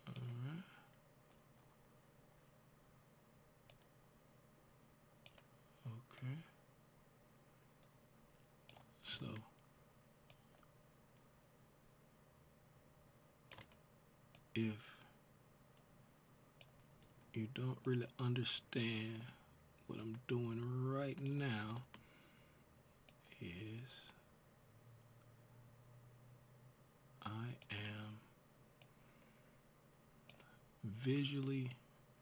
All right. Okay. So if you don't really understand what I'm doing right now is I am visually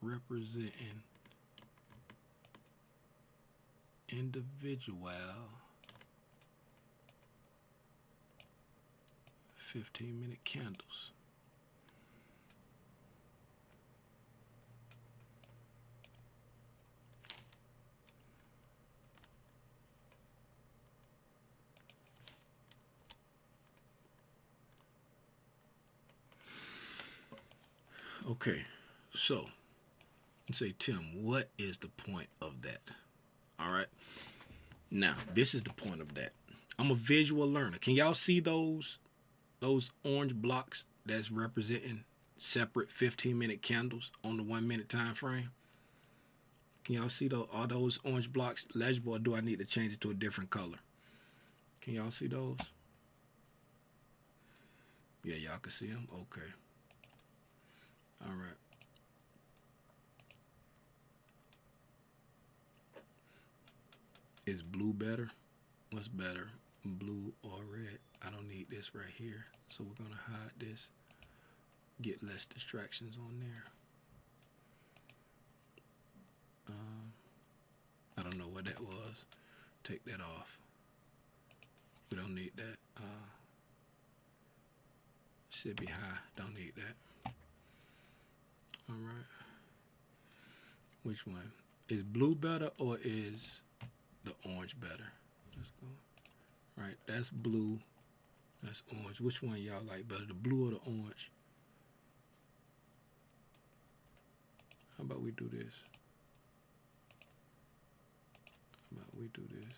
representing individual 15-minute candles. Okay, so you say, Tim, what is the point of that? All right. Now, this is the point of that. I'm a visual learner. Can y'all see those orange blocks that's representing separate 15-minute candles on the 1-minute time frame? Can y'all see those? Are those orange blocks legible, or do I need to change it to a different color? Can y'all see those? Yeah, y'all can see them? Okay. All right. Is blue better? What's better, blue or red? I don't need this right here, so we're gonna hide this, get less distractions on there. I don't know what that was. Take that off. We don't need that. Should be high. Don't need that. All right. Which one? Is blue better or is the orange better? Let's go. Right, that's blue. That's orange. Which one y'all like better, the blue or the orange? How about we do this? How about we do this?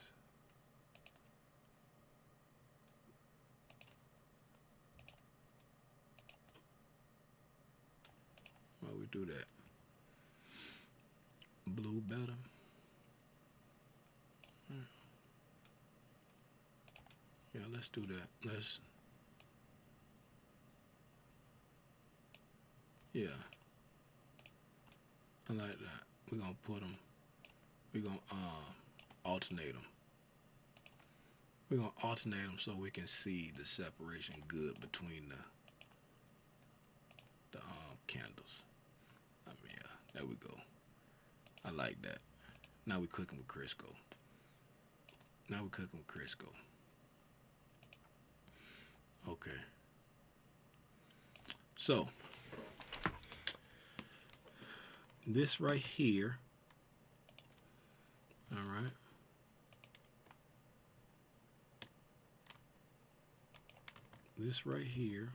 How about we do that? Blue better. Yeah, let's do that. Yeah. I like that. We're gonna put them, we're gonna alternate them. We're gonna alternate them so we can see the separation good between the candles. I mean, yeah, there we go. I like that. Now we're cooking with Crisco. Okay. So this right here, all right. This right here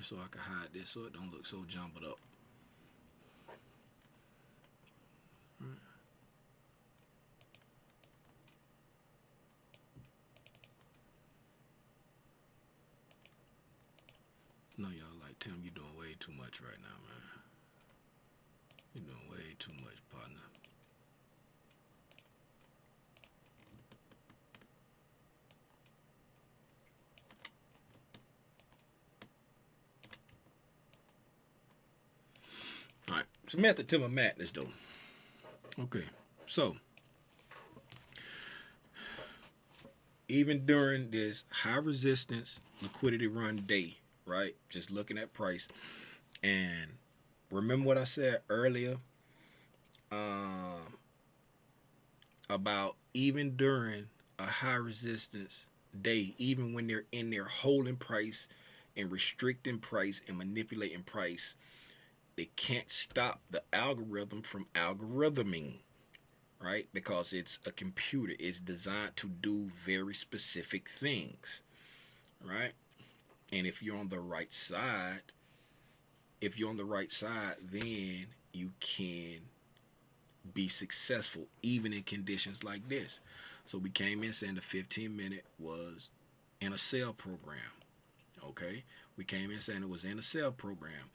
so I can hide this so it don't look so jumbled up. Right. No, y'all like Tim. You doing way too much right now, man. You doing way too much, partner. All right. So method to my madness, though. Okay. So even during this high resistance liquidity run day, right? Just looking at price, and remember what I said earlier about even during a high resistance day, even when they're in there holding price and restricting price and manipulating price, they can't stop the algorithm from algorithming, right? Because it's a computer. It's designed to do very specific things, right? And if you're on the right side, then you can be successful even in conditions like this. So we came in saying the 15-minute was in a sell program. Okay, we came in saying it was in a sell program.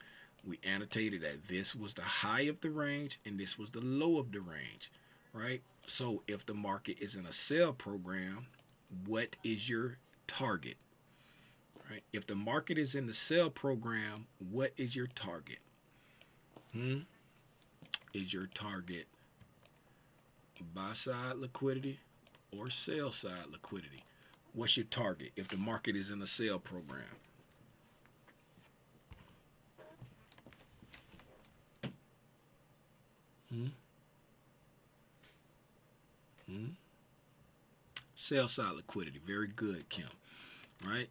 We annotated that this was the high of the range and this was the low of the range, right? So if the market is in a sell program, what is your target? Right? If the market is in the sell program, what is your target? Is your target buy side liquidity or sell side liquidity? What's your target if the market is in a sell program? Sell side liquidity. Very good, Kim. Right?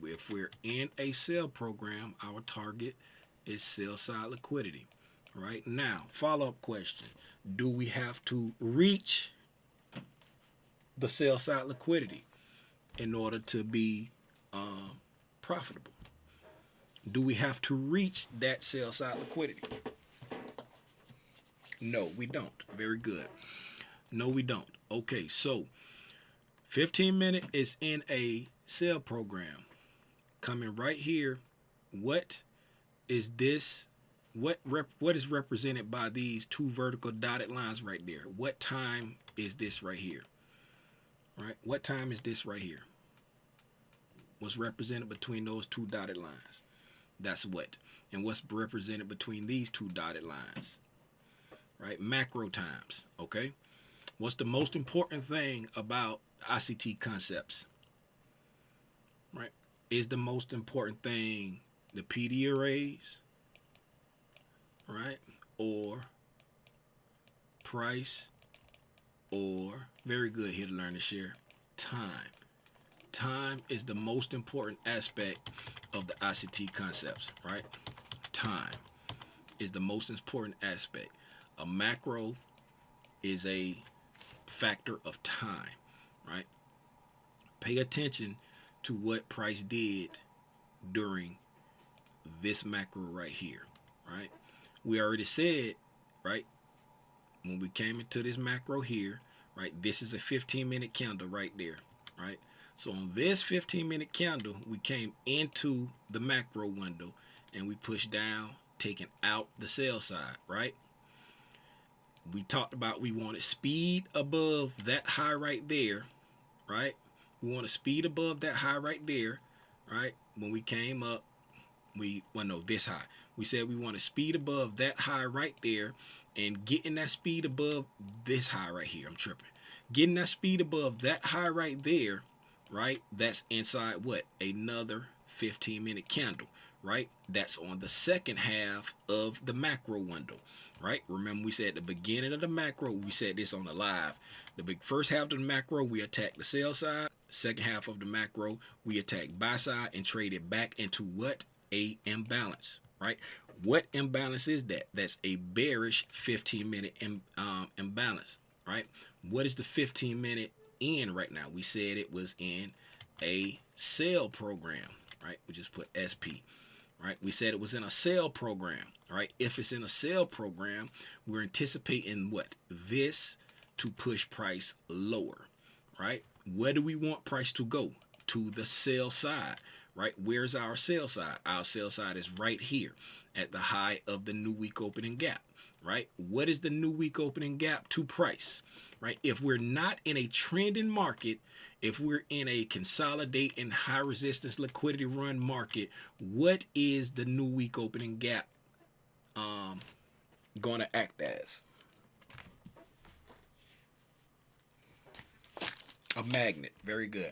If we're in a sell program, our target is sell side liquidity. Right? Now, follow-up question. Do we have to reach the sell side liquidity in order to be profitable? Do we have to reach that sell side liquidity? No, we don't. Very good. No, we don't. Okay, so 15-minute is in a sell program. Coming right here, what is this? What is represented by these two vertical dotted lines right there? What time is this right here? Right? What time is this right here? What's represented between those two dotted lines? That's what. And what's represented between these two dotted lines? Right? Macro times. Okay? What's the most important thing about ICT concepts? Right? Is the most important thing the PD arrays? Right? Or price? Or, very good here to learn and share, time. Time is the most important aspect of the ICT concepts, right? Time is the most important aspect. A macro is a factor of time, right? Pay attention to what price did during this macro right here, right? We already said, right, when we came into this macro here, right, this is a 15-minute candle right there, right? So on this 15-minute candle, we came into the macro window and we pushed down, taking out the sell side, right? We talked about we wanted speed above that high right there, right? We want to speed above that high right there, right? When we came up, this high. We said we want to speed above that high right there and getting that speed above this high right here. I'm tripping. Getting that speed above that high right there, right? That's inside what? Another 15-minute candle, right? That's on the second half of the macro window, right? Remember we said at the beginning of the macro, we said this on the live. The big first half of the macro, we attack the sell side. Second half of the macro, we attack buy side and trade it back into what? A imbalance, right? What imbalance is that? That's a bearish 15-minute imbalance, right? What is the 15-minute in right now? We said it was in a sell program, right? We just put SP, right? We said it was in a sell program, right? If it's in a sell program, we're anticipating what? This to push price lower, right? Where do we want price to go? To the sell side, right? Where's our sell side? Our sell side is right here at the high of the new week opening gap, right? What is the new week opening gap to price, right? If we're not in a trending market, if we're in a consolidate and high resistance liquidity run market, what is the new week opening gap going to act as? A magnet. Very good.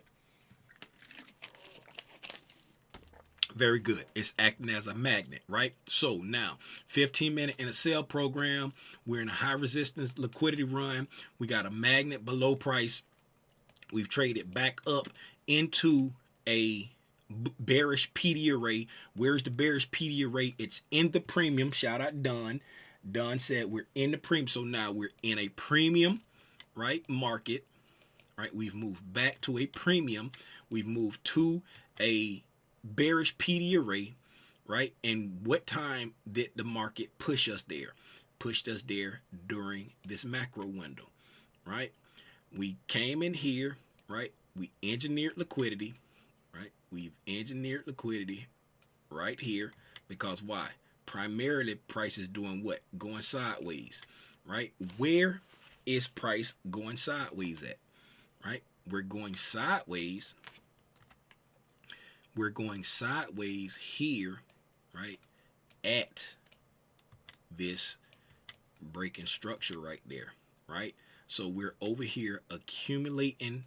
Very good. It's acting as a magnet, right? So now, 15-minute in a sell program. We're in a high resistance liquidity run. We got a magnet below price. We've traded back up into a bearish PD array. Where's the bearish PD array? It's in the premium. Shout out Don. Don said we're in the premium. So now we're in a premium, right, market, right? We've moved back to a premium. We've moved to a bearish PD array, right? And what time did the market push us there? Pushed us there during this macro window, right? We came in here, right? We engineered liquidity, right? We've engineered liquidity right here because why? Primarily, price is doing what? Going sideways, right? Where is price going sideways at, right? We're going sideways. We're going sideways here, right? At this breaking structure right there, right? So we're over here accumulating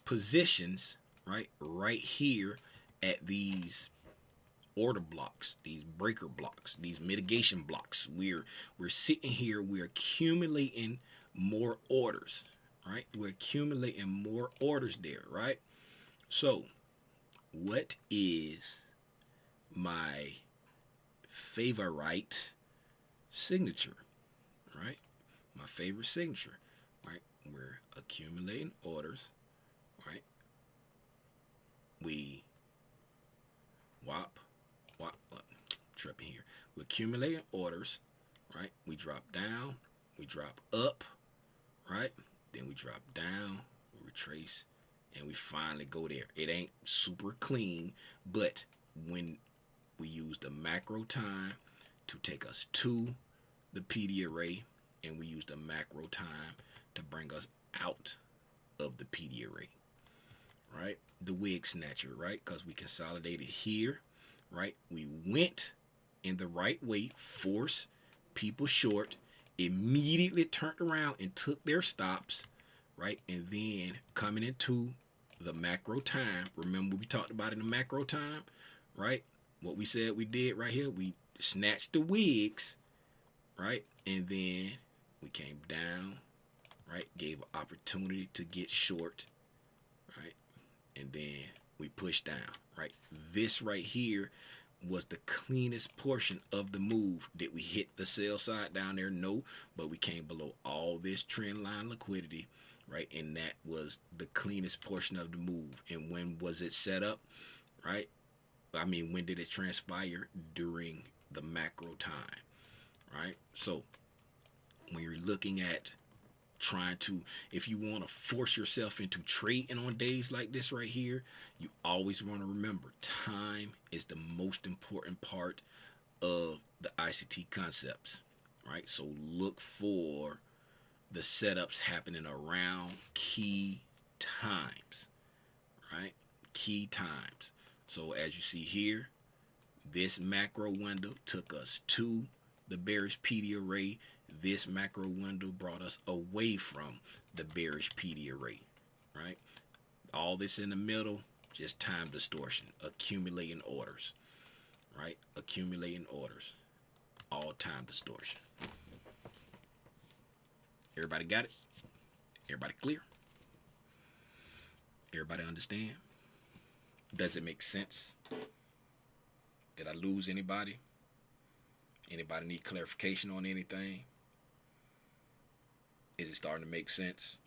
positions, right? Right here at these order blocks, these breaker blocks, these mitigation blocks. We're sitting here, we're accumulating more orders, right? We're accumulating more orders there, right? So what is my favorite signature, right? My favorite signature, right? We're accumulating orders, right? We tripping here. We're accumulating orders, right? We drop down, we drop up, right? Then we drop down, we retrace, and we finally go there. It ain't super clean, but when we use the macro time to take us to the PD array, and we use the macro time to bring us out of the PD array, right? The wig snatcher, right? Because we consolidated here, right? We went in the right way, forced people short, immediately turned around and took their stops, right? And then coming into the macro time, remember we talked about in the macro time, right? What we said we did right here, we snatched the wigs, right? And then we came down, right? Gave an opportunity to get short, right? And then we pushed down, right? This right here was the cleanest portion of the move. Did we hit the sell side down there? No, but we came below all this trend line liquidity, right? And that was the cleanest portion of the move. And when was it set up, right? I mean, when did it transpire? During the macro time, right? So when you're looking at trying to, if you want to force yourself into trading on days like this right here, you always want to remember time is the most important part of the ICT concepts, right? So look for the setups happening around key times, right? Key times. So as you see here, this macro window took us to the bearish PD array. This macro window brought us away from the bearish PD array, right? All this in the middle, just time distortion, accumulating orders, right? Accumulating orders, all time distortion. Everybody got it? Everybody clear? Everybody understand? Does it make sense? Did I lose anybody? Anybody need clarification on anything? Is it starting to make sense?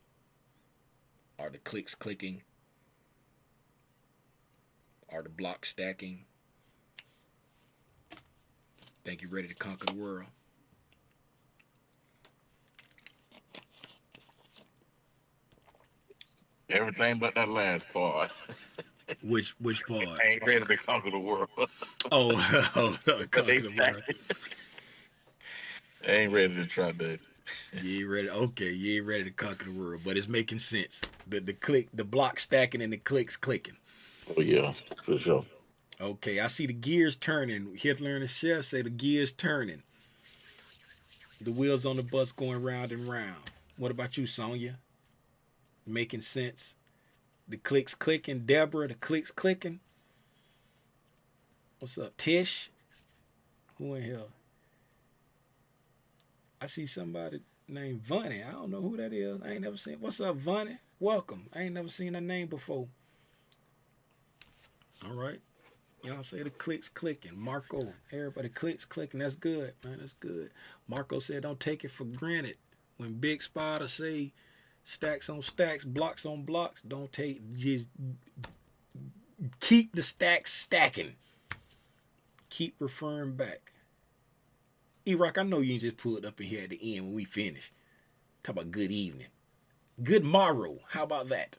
Are the clicks clicking? Are the blocks stacking? Think you're ready to conquer the world? Everything but that last part. Which part? I ain't ready to conquer the world. Oh, So they conquer the world. stack. I ain't ready to try that. You ain't ready. Okay, you ain't ready to conquer the world, but it's making sense. The block stacking and the clicks clicking. Oh yeah, for sure. Okay, I see the gears turning. Hitler and the chef say the gears turning. The wheels on the bus going round and round. What about you, Sonya? Making sense. The clicks clicking. Deborah, the clicks clicking. What's up, Tish? Who in here? I see somebody named Vonnie. I don't know who that is. I ain't never seen. What's up, Vonnie? Welcome. I ain't never seen her name before. All right. Y'all say the clicks clicking. Marco, everybody clicks clicking. That's good, man. That's good. Marco said, don't take it for granted. When Big Spider say stacks on stacks, blocks on blocks, don't take, just keep the stacks stacking. Keep referring back. E-Rock, I know you ain't just pulled up in here at the end when we finish. Talk about good evening. Good morrow. How about that?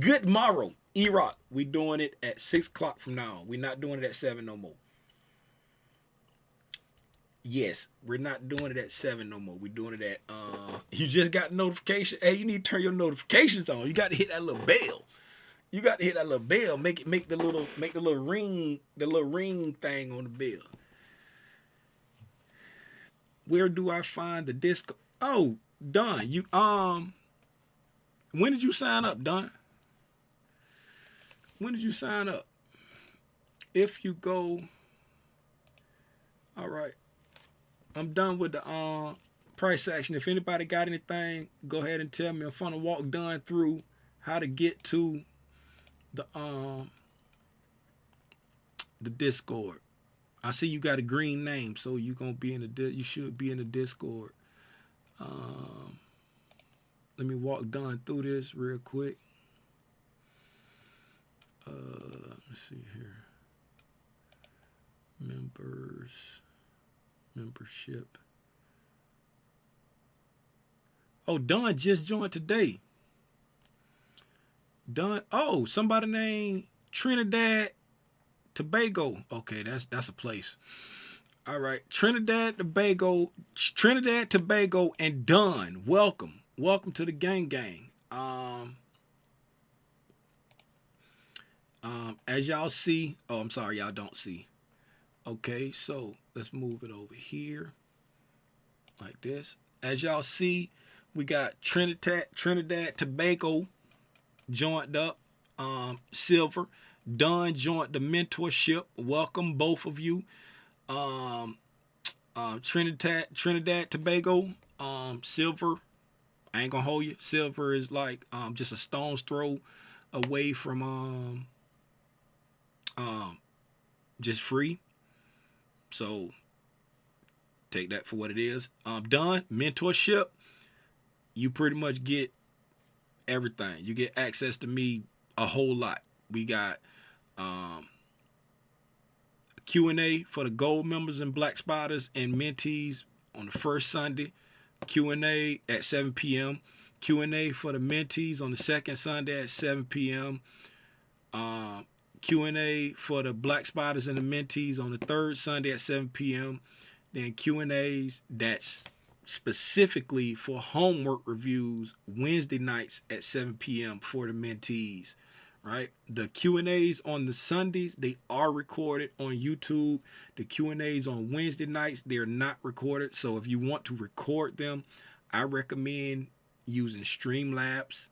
Good morrow. E-Rock, we doing it at 6 o'clock from now on. We're not doing it at 7 no more. Yes, we're not doing it at 7 no more. We're doing it at, you just got notification. Hey, you need to turn your notifications on. You got to hit that little bell. You got to hit that little bell. Make the little ring thing on the bell. Where do I find the disc? Oh, Don, you, when did you sign up, Don? When did you sign up? If you go, all right, I'm done with the price action. If anybody got anything, go ahead and tell me. I'm gonna walk Don through how to get to the Discord. I see you got a green name, so you gonna be in the you should be in the Discord. Let me walk Don through this real quick. Let's see here. Membership. Oh, Don just joined today. Don. Oh, somebody named Trinidad Tobago. Okay, that's a place. All right, Trinidad Tobago, and Don. Welcome to the gang. As y'all see, oh, I'm sorry, y'all don't see. Okay, so let's move it over here like this. As y'all see, we got Trinidad Tobago joined up. Silver. Don joined the mentorship. Welcome, both of you. Trinidad Tobago. Silver. I ain't gonna hold you. Silver is like just a stone's throw away from just free. So take that for what it is. Don, mentorship. You pretty much get everything. You get access to me a whole lot. We got Q&A for the gold members and black spotters and mentees on the first Sunday. Q&A at 7 p.m. Q&A for the mentees on the second Sunday at 7 p.m. Q&A for the black spotters and the mentees on the third Sunday at 7 p.m. Then Q&As that's specifically for homework reviews Wednesday nights at 7 p.m. for the mentees, right? The Q&As on the Sundays, they are recorded on YouTube. The Q&As on Wednesday nights, they're not recorded. So if you want to record them, I recommend using Streamlabs,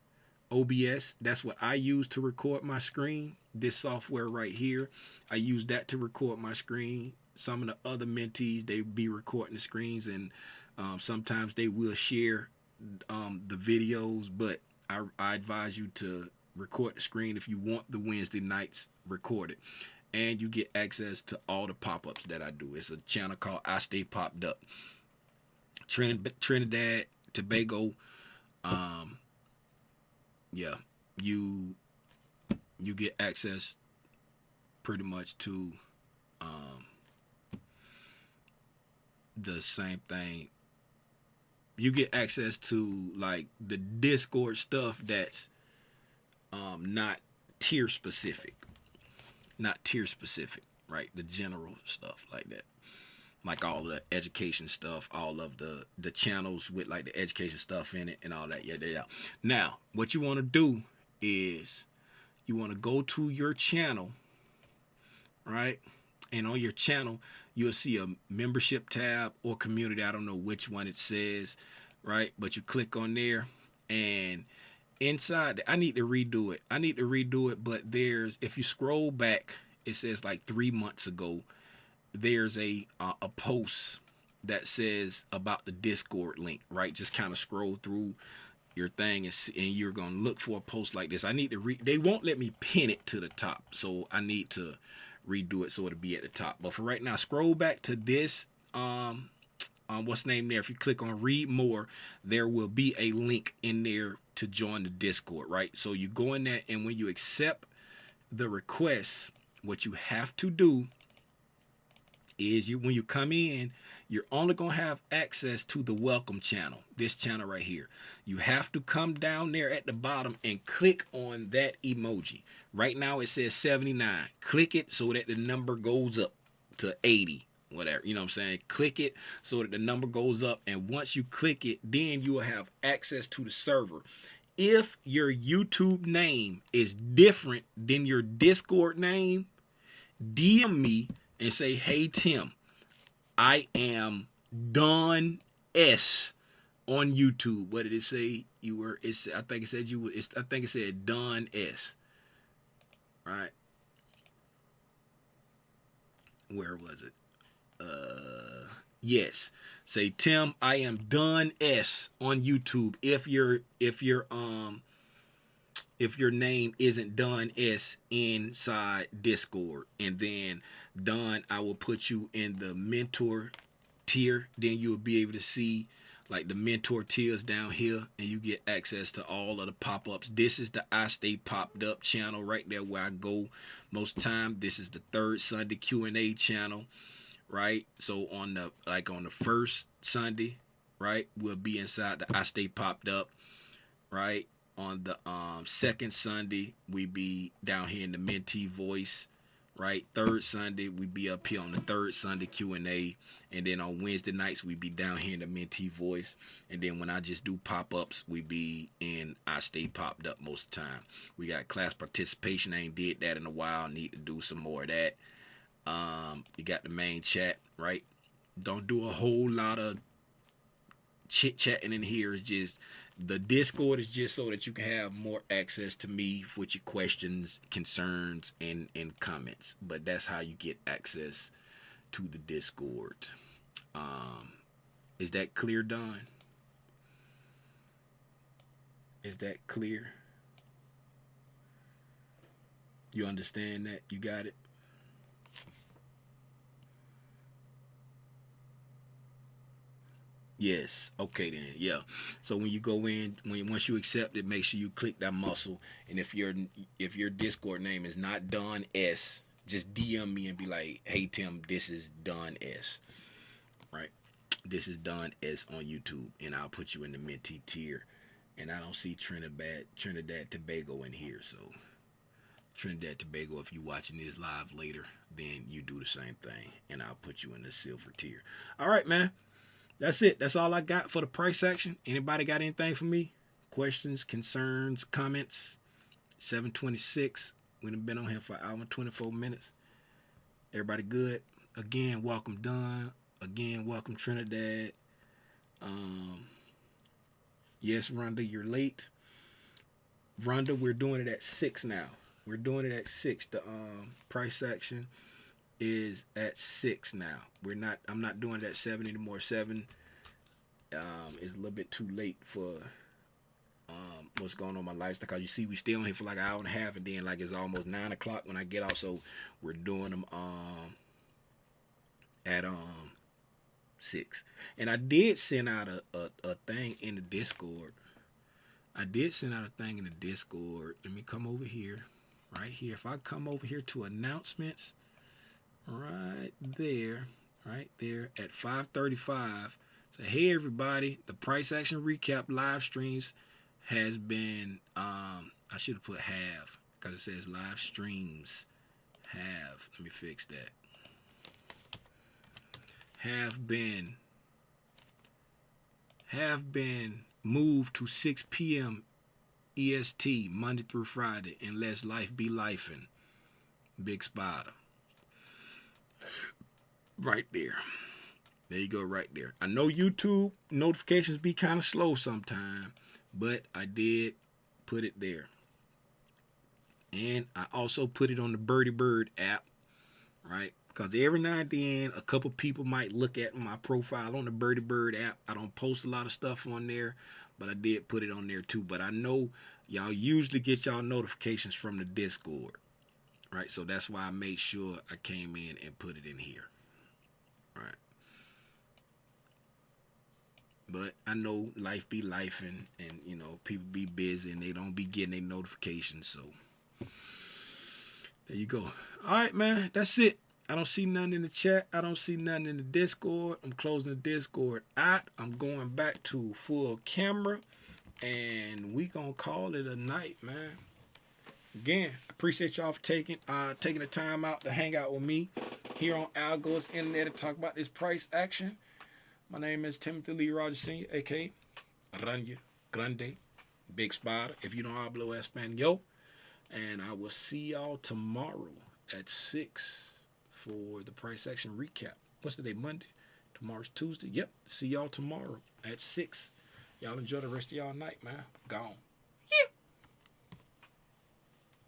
OBS. That's what I use to record my screen. This software right here, I use that to record my screen. Some of the other mentees, they be recording the screens, and sometimes they will share the videos, but I advise you to record the screen if you want the Wednesday nights recorded. And you get access to all the pop-ups that I do. It's a channel called I Stay Popped Up. Trinidad Tobago. Yeah, you get access pretty much to the same thing. You get access to like the Discord stuff that's not tier specific, right? The general stuff like that. Like all the education stuff, all of the channels with like the education stuff in it and all that. Yeah. Now, what you want to do is you want to go to your channel, right? And on your channel, you'll see a membership tab or community. I don't know which one it says, right? But you click on there, and inside, I need to redo it. But if you scroll back, it says like 3 months ago, there's a post that says about the Discord link, right? Just kind of scroll through your thing and you're gonna look for a post like this. I need to they won't let me pin it to the top, so I need to redo it so it'll be at the top. But for right now, scroll back to this what's name there. If you click on read more, there will be a link in there to join the Discord, right? So you go in there, and when you accept the request, what you have to do is when you come in, you're only going to have access to the welcome channel, this channel right here. You have to come down there at the bottom and click on that emoji. Right now it says 79. Click it so that the number goes up to 80, whatever. You know what I'm saying? Click it so that the number goes up. And once you click it, then you will have access to the server. If your YouTube name is different than your Discord name, DM me and say, hey, Tim, I am Don S on YouTube. What did it say? You were, I think it said you were, I think it said Don S. Right? Where was it? Yes. Say, Tim, I am Don S on YouTube. If your name isn't Don S inside Discord, and then Don, I will put you in the mentor tier. Then you'll be able to see like the mentor tiers down here, and you get access to all of the pop-ups. This is the I Stay Popped Up channel right there where I go most time. This is the third Sunday Q&A channel, right? So on the first Sunday, right, we'll be inside the I Stay Popped Up, right? On the second Sunday, we be down here in the mentee voice, right? Third Sunday, we be up here on the third Sunday Q&A. And then on Wednesday nights, we be down here in the mentee voice. And then when I just do pop-ups, we be in I Stay Popped Up most of the time. We got class participation. I ain't did that in a while. Need to do some more of that. You got the main chat, right? Don't do a whole lot of chit-chatting in here. It's just the Discord is just so that you can have more access to me with your questions, concerns, and comments. But that's how you get access to the Discord. Is that clear, Don? Is that clear? You understand that? You got it? Yes. Okay then. Yeah. So when you go in, once you accept it, make sure you click that muscle. And if your Discord name is not Don S, just DM me and be like, "Hey Tim, this is Don S." Right? This is Don S on YouTube, and I'll put you in the mentee tier. And I don't see Trinidad Tobago in here, so Trinidad Tobago, if you're watching this live later, then you do the same thing, and I'll put you in the silver tier. All right, man. That's it. That's all I got for the price section. Anybody got anything for me? Questions, concerns, comments? 7:26. We've been on here for an hour and 24 minutes. Everybody good? Again, welcome Don. Again, welcome Trinidad. Yes, Rhonda, you're late. Rhonda, we're doing it at 6 now. We're doing it at 6. The price section is at 6 now. I'm not doing it at 7 anymore. 7 is a little bit too late for what's going on in my lifestyle. Cause you see, we stay on here for like an hour and a half, and then like it's almost 9 o'clock when I get off. So we're doing them at 6. And I did send out a thing in the Discord. Let me come over here, right here. If I come over here to announcements, right there at 5:35, say, hey everybody, the price action recap live streams has been I should have put have, because it says live streams have, let me fix that, have been moved to 6 p.m. EST Monday through Friday, unless life be lifing. Big Spider. Right there. There you go, right there. I know YouTube notifications be kind of slow sometimes, but I did put it there. And I also put it on the Birdie Bird app, right? Because every now and then, a couple people might look at my profile on the Birdie Bird app. I don't post a lot of stuff on there, but I did put it on there too. But I know y'all usually get y'all notifications from the Discord, right? So that's why I made sure I came in and put it in here, right? But I know life be life, and you know, people be busy and they don't be getting their notifications. So there you go. All right, man. That's it. I don't see nothing in the chat. I don't see nothing in the Discord. I'm closing the Discord out. I'm going back to full camera, and we gonna call it a night, man. Again, I appreciate y'all for taking the time out to hang out with me here on Algo's Internet and talk about this price action. My name is Timothy Lee Rogers Sr., a.k.a. Aranya Grande, Big Spider, if you don't hablo Espanol. And I will see y'all tomorrow at 6 for the price action recap. What's the day? Monday? Tomorrow's Tuesday. Yep. See y'all tomorrow at 6. Y'all enjoy the rest of y'all night, man. Gone.